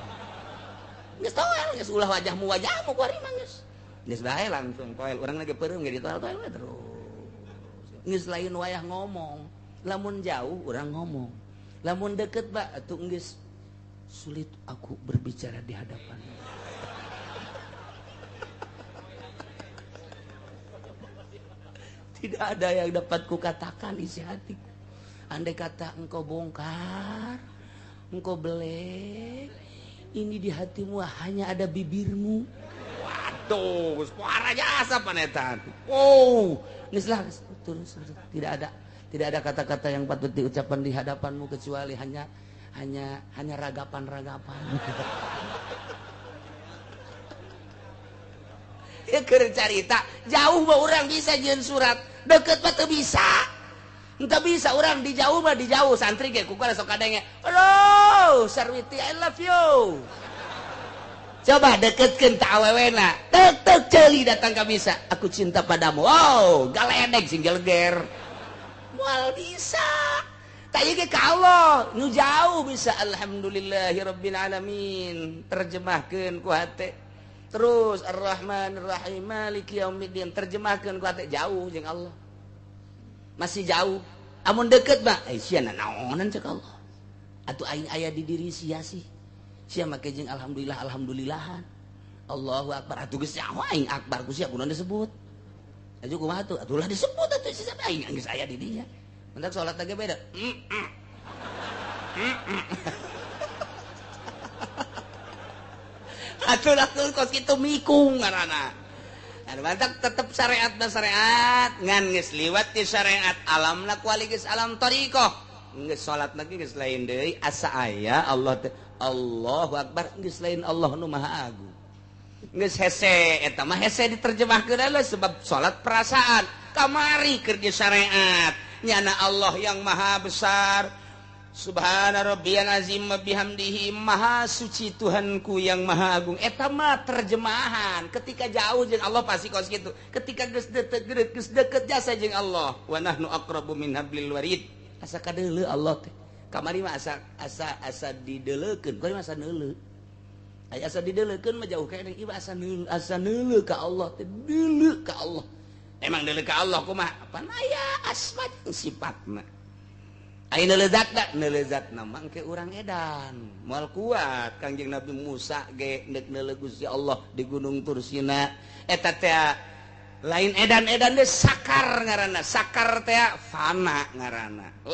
Geus toel geus ulah wajahmu ku ari mah geus. geus bae langsung toel urang lagi peureum ge di toel terus geus lain wayah ngomong lamun jauh urang ngomong lamun deket Pak atuh geus sulit aku berbicara di hadapan tidak ada yang dapat kukatakan isi hatiku andai kata engkau bongkar engkau belek ini di hatimu hanya ada bibirmu. Waduh, suara jasa panetan. Oh, nislah terus tidak ada kata-kata yang patut diucapkan di hadapanmu kecuali hanya ragapan-ragapan. Ya keur carita, jauh mah urang bisa jeung surat, deket mah teu bisa. Entah bisa orang di jauh mah di jauh santri ge kukala sok kadenge. Halo, Sarwiti I love you. Coba deketkeun ta awewena. Tek ceuli datang ka bisa. Aku cinta padamu. Wow, galedeg sing gelger. Moal bisa. Ta ieu ge ka Allah, nu jauh bisa alhamdulillahirabbil alamin. Terjemahkeun ku hate. Terus Ar-Rahmanir Rahim Maliki Yaumiddin terjemahkeun ku hate jauh jeung Allah. Masih jauh amun deket mah sia naonan cek Allah atuh aing aya di diri sia sih sia make jeung alhamdulillahan Allahu akbar atuh geus nyaho aing akbar ku sia kunaon disebut atuh kumaha atuh atuh lah disebut atuh sia aing geus aya di dinya mentak salat ge beda atuh lah kos kitu mikung ngaranna mantap tetep syariat dan syariat ngan geus liwat ti syariat alamna kuali geus alam thariqah geus salat lagi geus lain deui asa aya Allah Allahu akbar geus lain Allah nu maha agung geus hese eta mah hese diterjemahkeun heula sebab salat perasaan kamari keur di syariat nyana Allah yang maha besar subhana rabbiyal azim wa bihamdihi maha suci Tuhanku yang maha agung eta mah terjemahan ketika jauh jeung Allah pasti kos kitu ketika geus deket jasa jeung Allah wa nahnu aqrabu min hablil warid asa kadeuleu Allah teh kamari mah asa dideuleukeun kamari mah asa neuleu aya asa dideuleukeun mah jauh kene ieu asa neuleu ka Allah teh deuleu ka Allah emang deuleu ka Allah kumaha apa aya asma sifatna aina lezatna mangke urang edan moal kuat Kangjeng Nabi Musa ge neuk neuleuh Gusti Allah di Gunung Tursina eta teh lain edan-edan teh sakar ngaranna sakar teh fana ngaranna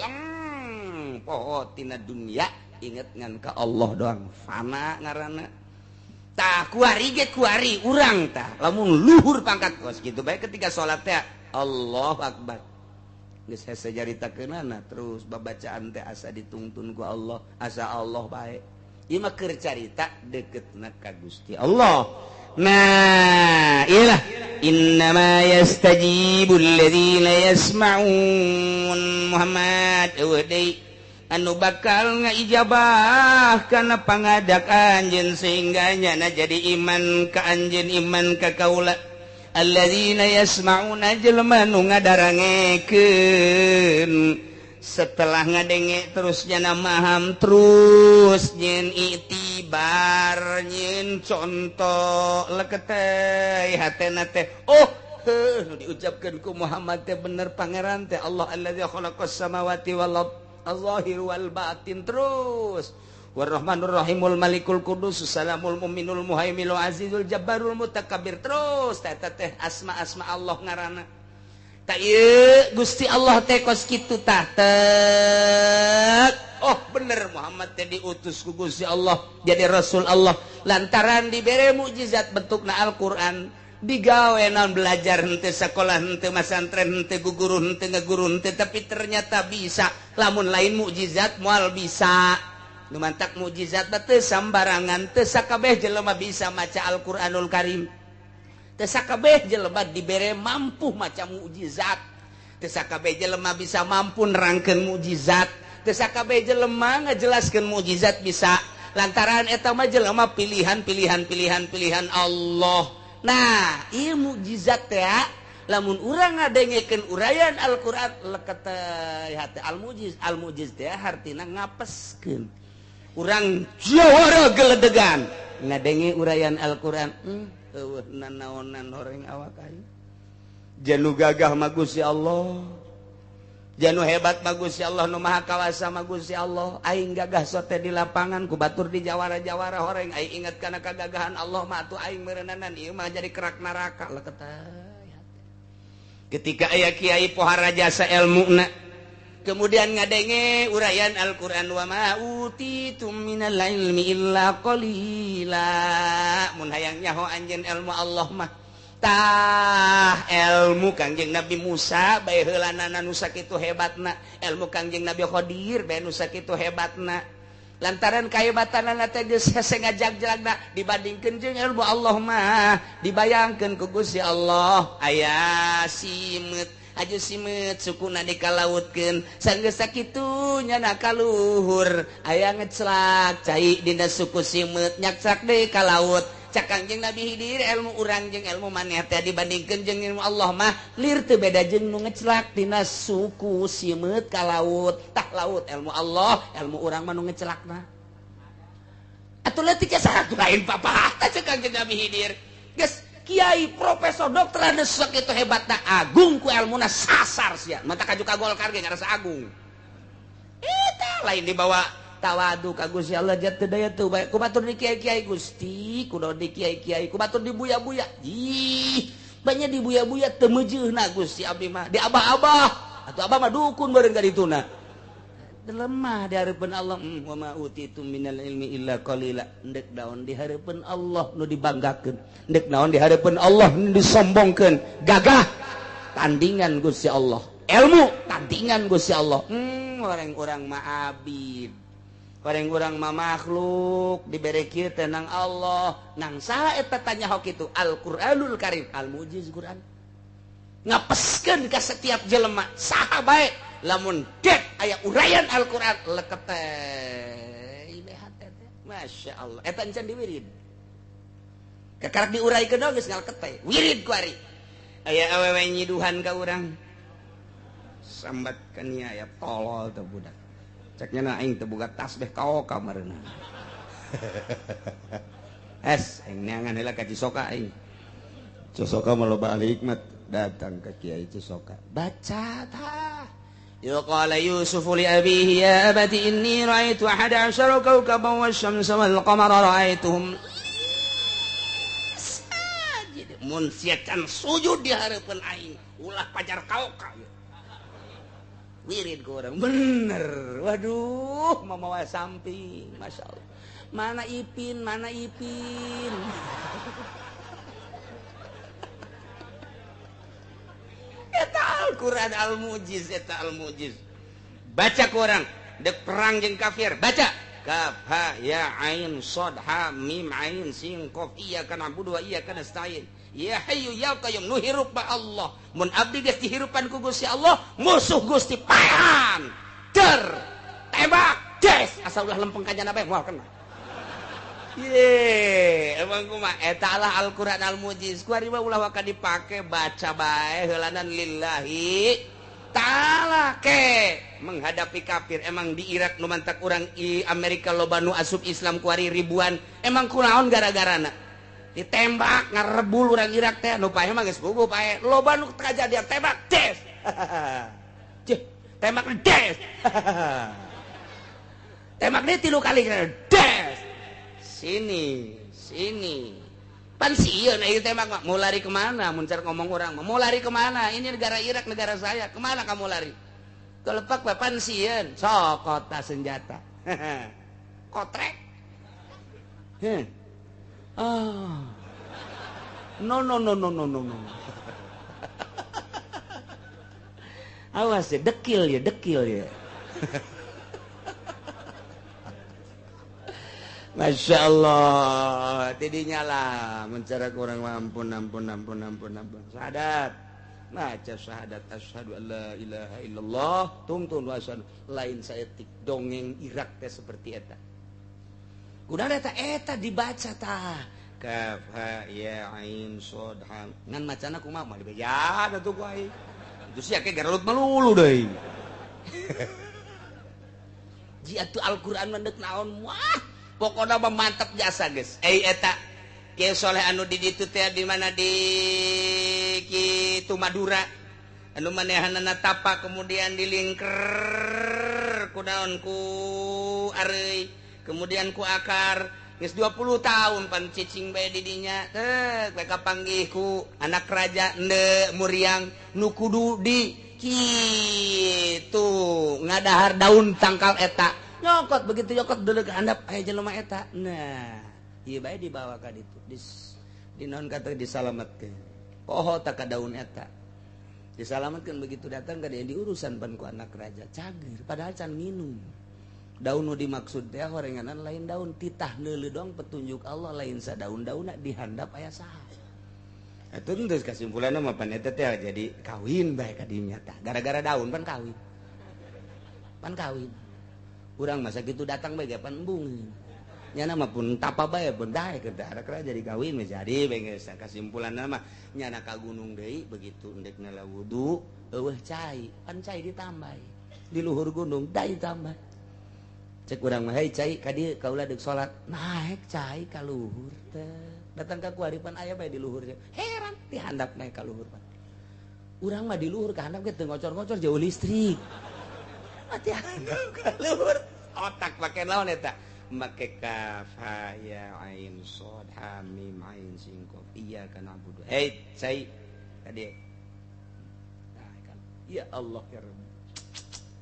poho tina dunya inget ngan ka Allah doang fana ngaranna tah kuari ge kuari urang tah lamun luhur pangkat kos kitu bae ketika salat teh Allahu akbar geus hese jaritakeunana terus babacaan teh asa ditungtun ku Allah asa Allah bae ieu mah keur carita deketna ka Gusti Allah nah iyalah innama yastajibul ladzina yasma'un Muhammad eueuh deui anu bakal ngaijabah kana pangadak anjeun sehingga nyana jadi iman ka anjeun iman ka kaula alladzina yasma'una jelema nu ngadarangekeun setelah ngadenge terus nyana maham terus nyen itibar nyen contoh leket teh hatena teh oh nu diucapkeun ku Muhammad teh bener pangeran teh Allah alladzi khalaqas samawati wal ard az-zahir wal batin terus Warrahmanur Rahimul Malikul Qudus Salamul Muminul Muhaiminul Azizul Jabbarul Mutakabbir terus eta teh asma-asma Allah ngaranna ta ieu Gusti Allah teh kos kitu tah oh bener Muhammad teh diutus ku Gusti Allah jadi rasul Allah lantaran dibere mukjizat bentukna Al-Qur'an digawe naon belajar henteu sakola henteu masantren henteu guguru henteu ngaguru henteu tapi ternyata bisa lamun lain mukjizat moal bisa nu mantak mukjizat teh sambarangan teu sakabeh jelema bisa maca Al-Qur'anul Karim teu sakabeh jelema dibere mampu maca mukjizat teu sakabeh jelema bisa mampu nerangkeun mukjizat teu sakabeh jelema ngajelaskeun mukjizat bisa lantaran eta mah jelema pilihan Allah nah ieu mukjizat teh lamun urang ngadengekeun urayan Al-Qur'an leket teh hate al-mujiz teh hartina ngapeskeun urang jawara geledegan ngadenge urayan Al-Qur'an naonan horeng awak aing janu gagah mah Gusti Allah janu hebat mah Gusti Allah nu maha kawasa mah Gusti Allah aing gagah sote di lapangan ku batur di jawara-jawara horeng aing inget kana kagagahan Allah mah atuh aing meureunana ieu mah jadi kerak neraka leketay ketika aya kiai pohara jasa ilmuna kemudian ngadenge uraian Al-Qur'an wa ma utitum minal ilmi illa qalila mun hayang nyaho anjeun ilmu Allah mah tah ilmu Kangjeng Nabi Musa bae heulanana nu sakitu hebatna ilmu Kangjeng Nabi Khidir bae nu sakitu hebatna lantaran kahebatanna teh geus hese ngajag-jagna dibandingkeun jeung ilmu Allah mah dibayangkeun ku Gusti Allah aya simeut aju simet sukuna dikalautkeun sanggeus sakitu nyana kaluhur aya ngeclak cai dina suku simet nyakcak deui ka laut cak Kangjeng Nabi Khidir ilmu urang jeung ilmu maneh teh dibandingkeun jeung ilmu Allah mah lir teu beda jeung nu ngeclak dina suku simet ka laut tah laut ilmu Allah ilmu urang mah nu ngeclakna atuh leutik satu lain papah tah cak Kangjeng Nabi Khidir geus Kiai profesor dokter anu sakitu hebatna agung ku ilmuna sasar sia mata kaju ka Golkar ge ngarasa agung eta lain dibawa tawadu ka Gusti Allah jatuh daya tuh bae ku batur di kiai-kiai Gusti kudu di kiai-kiai ku batur di buya-buya ih banyak di buya-buya teu meujeuhna Gusti abdi mah di abah-abah atuh abah mah dukun beureung ka dituna lemah di hareupeun Allah wa ma utitum minal ilmi illa qalila endek daon di hareupeun Allah nu dibanggakeun endek naon di hareupeun Allah nu disombongkeun gagah tandingan Gusti Allah ilmu tandingan Gusti Allah orang urang mah abid orang urang mah makhluk dibere kieu teh nang Allah nang saha eta tanya hok itu Al-Qur'anul Karim al-mujiz Quran ngapeskeun ka setiap jelema saha bae lamun dek aya uraian Al-Qur'an leketeh Masya Allah eta encan diwirid kakarak diuraikeun geus ngaleketeh wirid ku ari aya awewe nyiduhan ka urang sambat ka nia aya tolol teh budak ceknya na aing teu boga tasbih kao kamarna aing neangan heula ka Cisoka aing Cisoka mah loba ahli hikmat datang ke Kiai Cisoka baca tah qala Yusufu li abihi ya abati inni ra'aitu 11 kawkaban wasyamsa wal qamara ra'aituhum sajid mun siacan sujud di hareupeun aing ulah pajar kaoka wirid ku urang bener waduh mamawa samping masyaallah mana Ipin eta Al-Qur'an al-mujiz eta al-mujiz baca ku urang dek perang jeung kafir baca kaf ha ya ain shad ha mim ain sin qaf iyyaka na'budu wa iyyaka nasta'in ya hayyu ya qayyum nu hirup ba Allah mun abdi geus dihirupan ku Gusti Allah musuh Gusti paehan ter tembak des asa ulah lempeng ka jana bae moal kena ye emang kumaha eta lah Al-Qur'an al-mujiz ku ari mah ulah waka dipake baca bae heulanan lillahi ta'ala ke menghadapi kafir emang di Irak nu mantak urang i Amerika loba nu asup Islam ku ari ribuan emang kunaon gara-garana ditembak ngarebul urang Irak teh nu paeh mah geus gugup paeh loba nu kajadian tembak des cih tembak des tembak deui 3 kali des sini pan sieun ieu teh mah mau lari kemana mun cer ngomong urang mau lari kemana ini negara Irak negara saya kemana kamu lari kelepak pan sieun sokota senjata kotrek no awas ya dekil ya Masya Allah tidinya lah mencara kurang ampun syahadat baca syahadat asyhadu an la ilaha illallah tungtun wa asyhadu lain saeutik dongeng Irak teh seperti eta kunaon eta dibaca tah kaf ha ya ain shad ha ngan macana kumaha mah dibaca atuh ku aing itu sia ke garut melulu deui ji atuh Al-Qur'an mendek naon wah pokoknya mantap jasa guys eta Kiai Soleh anu di ditu teh di mana di Kitu Madura anu manehanana tapak kemudian dilingker ku daun ku areuy kemudian ku akar geus 20 tahun pan cicing bae di dinya teh mereka panggih ku anak raja ende muriang nu kudu di kitu ngadahar daun tangkal eta nyokot begitu nyokot deuleu ke handap aya jelema eta nah ieu bae dibawa ka ditu di naon kata disalametkeun poho tak ka daun eta disalametkeun begitu datang ka dia diurusan pan ku anak raja cager padahal can minum daun nu dimaksud teh horenganan lain daun titah neuleuh doang petunjuk Allah lain sa daun-daunna di handap aya saha eta teh kesimpulanna mah pan eta teh jadi kawin bae ka dinya tah gara-gara daun pan kawin urang masa kitu datang bae pan embung nyana mah pun tapa bae pun dae ke daerah jadi kawin mah jadi beungeus kesimpulanna mah nyana ka gunung deui begitu endek nala wudu eueuh cai pan cai ditambai di luhur gunung dai tambah cek urang mah hei cai ka dieu kaula deuk salat naek cai ka luhur teh datang ka kuaripan aya bae di luhur heran di handap naik ka luhur pan urang mah di luhur ka handap ge teu ngocor-ngocor jauh listrik mati handap ka luhur otak pake naon eta make kaf ha ya ain sod ha mim ain sin qaf iyyaka na'budu hei cai tadi ya Allah ya Rabbi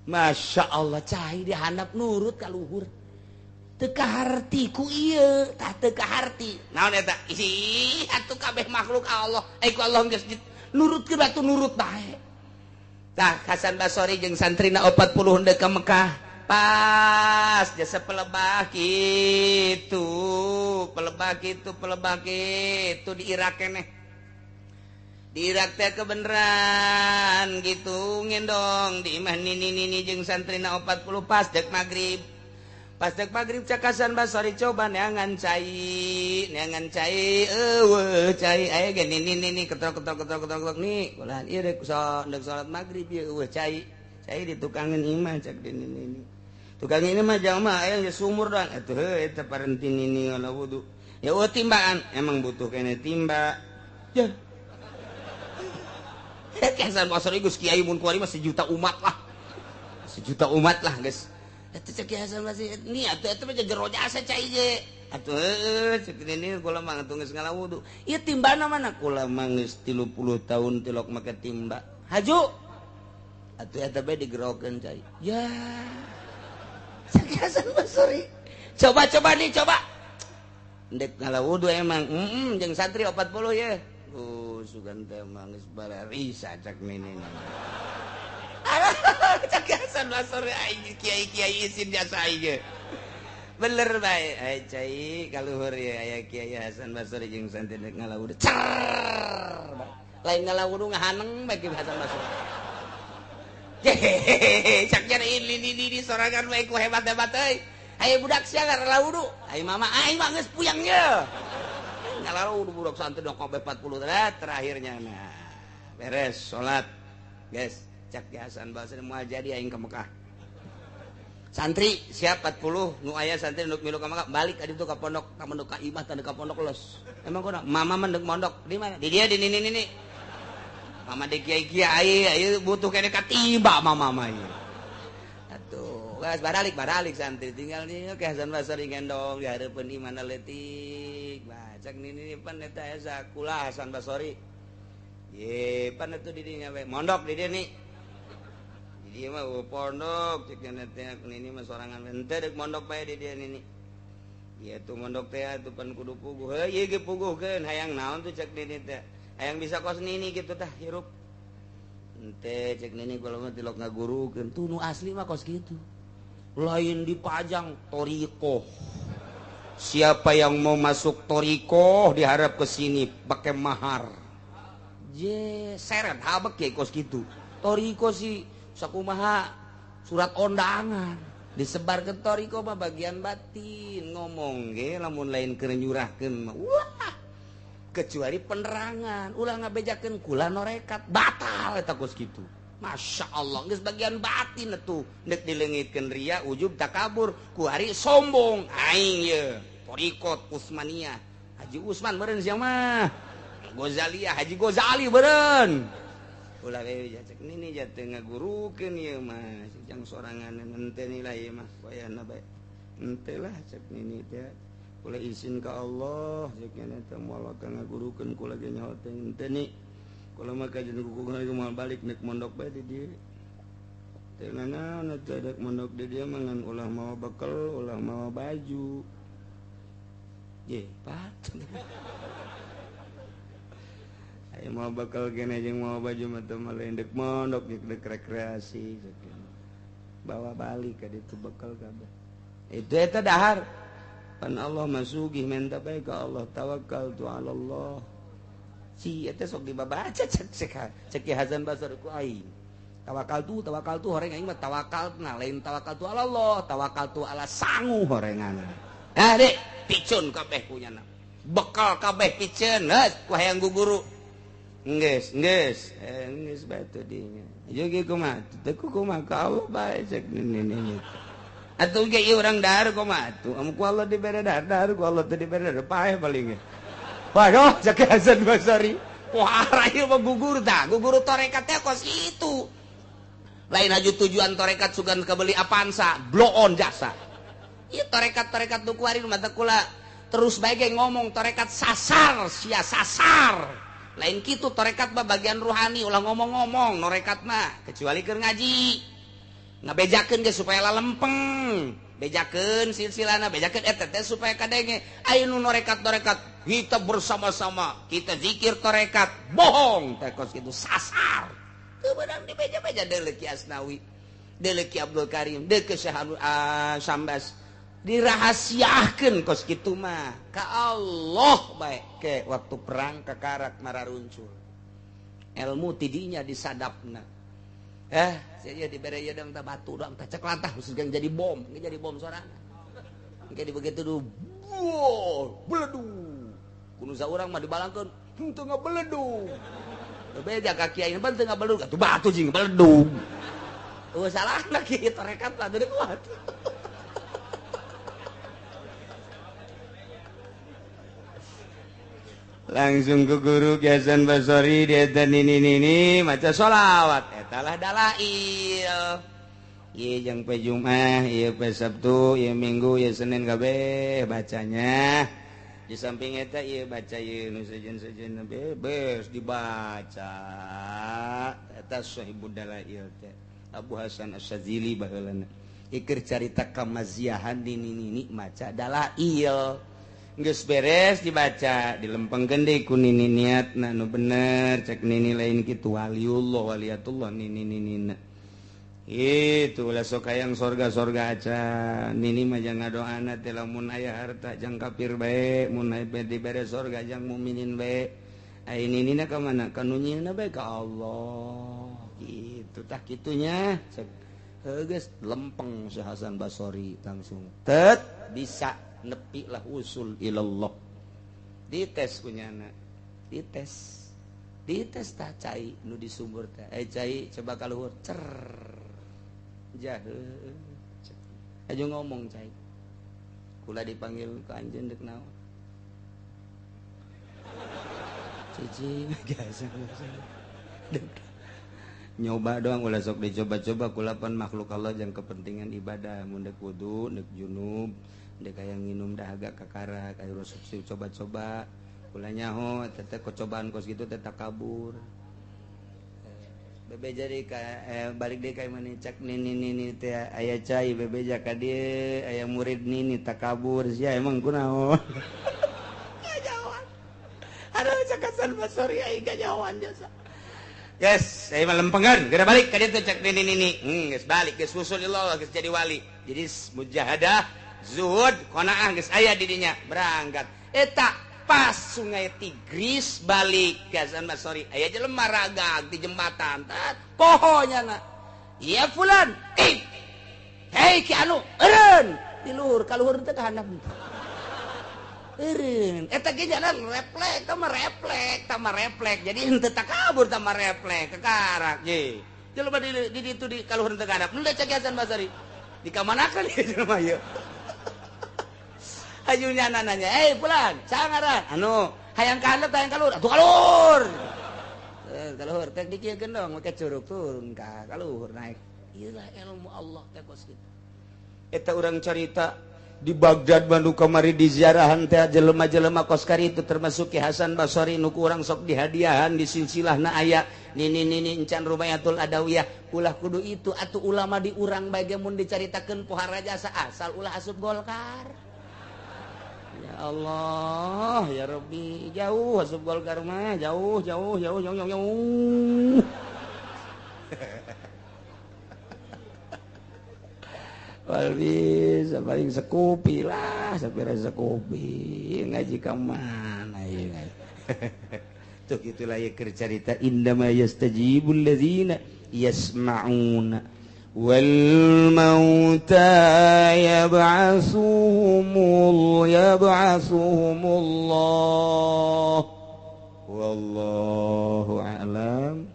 Masya Allah cai di handap nurut ka luhur teu kaharti ku ieu tah teu kaharti naon eta isi atuh kabeh makhluk Allah ku Allah geus nurutkeun batu nurut bae tah Hasan Basori jeung santrina 40 henteu ka Mekah pas jasa pelebah gitu di Irak keneh di Irak teh kebeneran gitu ngendong di imah nini jeung santrina 40 pas dek maghrib cak Hasan Basori coba neangan cai eueuh cai aya ge nini ketok nih kulaan ieu rek salat maghrib ieu eueuh cai di tukangan imah cak di nini tukang ini mah jama aya sumur doang atuh eta parentin ini ngana wudu ya timbaan emang butuh kene timba ya Hasan Basori geus kiai mun kuari mah sejuta umat lah geus eta cek Hasan Basori ni atuh eta mah jero jasa cai ge atuh cek ini kula mah atuh geus ngalawudu ieu timbana mana kula mah geus 30 tahun tilok make timba haju atuh eta bae digerokeun cai ya cek Hasan Basori coba ndek ngalawudu emang jeung santri 40 ya sugan teh mah geus balarisa cek nini cek Hasan Basori ai kiai isin jasa ieu bener bae ai cai kaluhur ya aya Kiai Hasan Basori jeung santri ndek ngalawudu lain ngalawudu ngahaneng bae Kiai Hasan Basori cak jadi ini sorangan bae ku hebat-hebat euy aya budak sia ngalawu wudu ai mama ai mah geus puyang ye ngalawu wudu budak santri dong 40 terakhirnya nah beres salat guys cak Hasan Basori moal jadi aing ka Mekah santri siap 40 nu aya santri nu milu ka Mekah balik ka ditu ka pondok ka imah teh ka pondok los emang kunaon mama mendek mondok di mana di dia di nini mama de kiai ayo butuh kene katiba mama ieu atuh geus baralik santri tinggal di ke Hasan Basori gendong di hareupeun imana leutik bacak nini pan eta asa kula Hasan Basori ye pan atuh di dinya we mondok di dieu ni di dieu mah pondok cek teh nini mah sorangan henteu deuk mondok bae di dieu nini ieu tuh mondok teh atuh pan kudu puguh ieu ge puguhkeun hayang naon tuh cek nini teh hayang bisa kos nini gitu tah hirup ente cek nini kalau mah tilok ngagurukeun tuh nu asli mah kos gitu lain dipajang toriko siapa yang mau masuk toriko diharap ke sini pakai mahar seret habek ya kos gitu toriko sih sakumaha surat undangan disebar ke toriko mah bagian batin ngomong ge lamun lain keur nyurahkeun mah wah kecuali penerangan ulah ngabejakeun kula norekat batal eta kos kitu Masya Allah geus bagian batin atuh nek dileungitkeun ria ujub takabur ku hari sombong aing ye torikot Usmaniyah Haji Usman beren siapa Ghazaliyah Haji Ghazali beren ulah cek nini jatuh ngagurukeun ieu mah jeung sorangan ente nilai ieu mah poeana bae ente lah cek nini teh kula izin ka Allah cek eta moal ngagurukeun kula ge nyaho teh ente ni kula mah kajian kuku moal balik nek mondok bae di dieu teh naon teh dek mondok di dieu mah ngan ulah mawa bekal ulah mawa baju ye pat ayo mau bakal kena jeung mau baju mah teu lain dek mondok dek rekreasi bawa balik ka ditu bekal kabeh itu eta dahar pan Allah masugih menta bae ka Allah tawakkaltu ala Allah si eta sok dibabaca cek Hasan Basri ku aing tawakkaltu horeng aing mah tawakkalna lain tawakkaltu ala Allah tawakkaltu ala sangu horengan nah dek picun kabeh punyana bekal kabeh picun heus ku hayang guguru Nges batu dinya. Juga kumat, teku kumat kau baik cek ini. Atau ge orang dar kumat tu, amu ku Allah diberi dar ku Allah tu diberi dar paeh paling. Waduh, cek Hasan Basri. Wah, raya mah gugur torekat teh kos itu. Lain aju tujuan torekat sugan kebeli apansa, blow on jasa. Ieu torekat nu kuari mata kula terus bae ngomong torekat sasar, sia sasar. Lain gitu torekat mah bagian rohani ulah ngomong-ngomong norekat mah kecuali keur ngaji ngabejakeun ge supaya lalempeng bejakeun silsilana bejakeun eta teh supaya kadenge aya nu norekat kita bersama-sama kita zikir torekat bohong teh kos kitu sasar teu beunang di beja-beja deuleu Ki Asnawi deuleu Ki Abdul Karim deuleu Ki Syambas dirahasiakeun kos kitu mah ka Allah bae ke waktu perang kakarak mararuncul ilmu tidinya disadapna sia dibere ieu dang tah batu dang tah cek lantah geus jadi bom sorangan engke begitu du beledu kudu saurang mah dibalangkeun henteu ngabeledu bebeja ka kiai mah teu ngabeledu atuh batu jeung beledu salahna kieu tarekat lah deui kuat langsung ke guru Ki Hasan Basri dia nini maca sholawat etalah dalail ieu jeung poe Jumat ieu poe Sabtu ieu Minggu ieu Senin kabeh bacanya di samping eta ieu baca ieu nu sejen-sejen bebas dibaca eta sahibud dalail teh Abu Hasan Asy-Syadzili baheulana ikir carita kamaziahan di nini maca dalail geus beres dibaca dilempengkeun deui ku nini niatna nu bener cek nini lain kitu waliullah waliatullah nini itu ulah sok hayang sorga aca nini mah jang ngadoana teh lamun aya harta jang kafir bae mun aya dibere sorga jang mukminin bae ai ninina ka mana ka nu nyieunna bae ka Allah kitu tah kitunya cek geus lempeng si Hasan Basri langsung tet bisa nepi lah usul ilallah dites kunyana dites tah cai nu di sumur teh cai coba kaluhur cer jaheuh aju ngomong cai kula dipanggil ka anjeun deuk naon cicing biasa nyoba doang ulah sok dicoba-coba kula pan makhluk Allah jeung kepentingan ibadah mun deuk wudu deuk junub dek aya nginum dahaga kakarak aya resepsi coba-coba kula nyaho teteh kocobaan kos gitu teh takabur bebe jadi ka balik deui ka mana cek nini teh aya cai bebe ka dieu aya murid nini takabur sia emang kunaon gajawan aduh cek Hasan Basri aya gajawan jasa yes saya mah lempengan geura balik ka dieu cek nini geus balik geus usulillah geus jadi wali jadi mujahadah zuhud qanaah geus aya di dinya berangkat eta pas sungai Tigris balik ke Hasan Basri aya jelema ragag di jembatan tat pohonyana iya fulan hei ki anu eureun di luhur ka luhur teh ka handap eureun eta ge jalan refleks tama refleks jadi henteu takabur tama refleks kekarak ye jelema di ditu di ka luhur teh ka handap nu cek Hasan Basri di kamanakeun ieu jelema ieu Ajunya nanya, pulang, sangaran, hayang kalur, atuh kalur. Kalur, tek dikiekeun dong, make curug turun ka kalur naik. Ieu lah ilmu Allah teh kos kitu. Eta urang carita di Baghdad Bandung kamari di ziarahan teh jelema-jelema kos kari itu termasuk Ki Hasan Basri nu urang sok dihadiahan di silsilahna aya nini encan Rumayatul Adawiyah ulah kudu itu atuh ulama di urang bae ge mun dicaritakeun pohara jasa asal ulah asup Golkar. Ya Allah ya Rabbi jauh asup Golkar mah jauh. Bisa paling sekupi lah sapira sekupi ngaji ka mana ieu tuh gitulah ya keur carita indama yastajibul ladzina yasma'una wal mauta yab'atsuhumullah wallahu a'lam.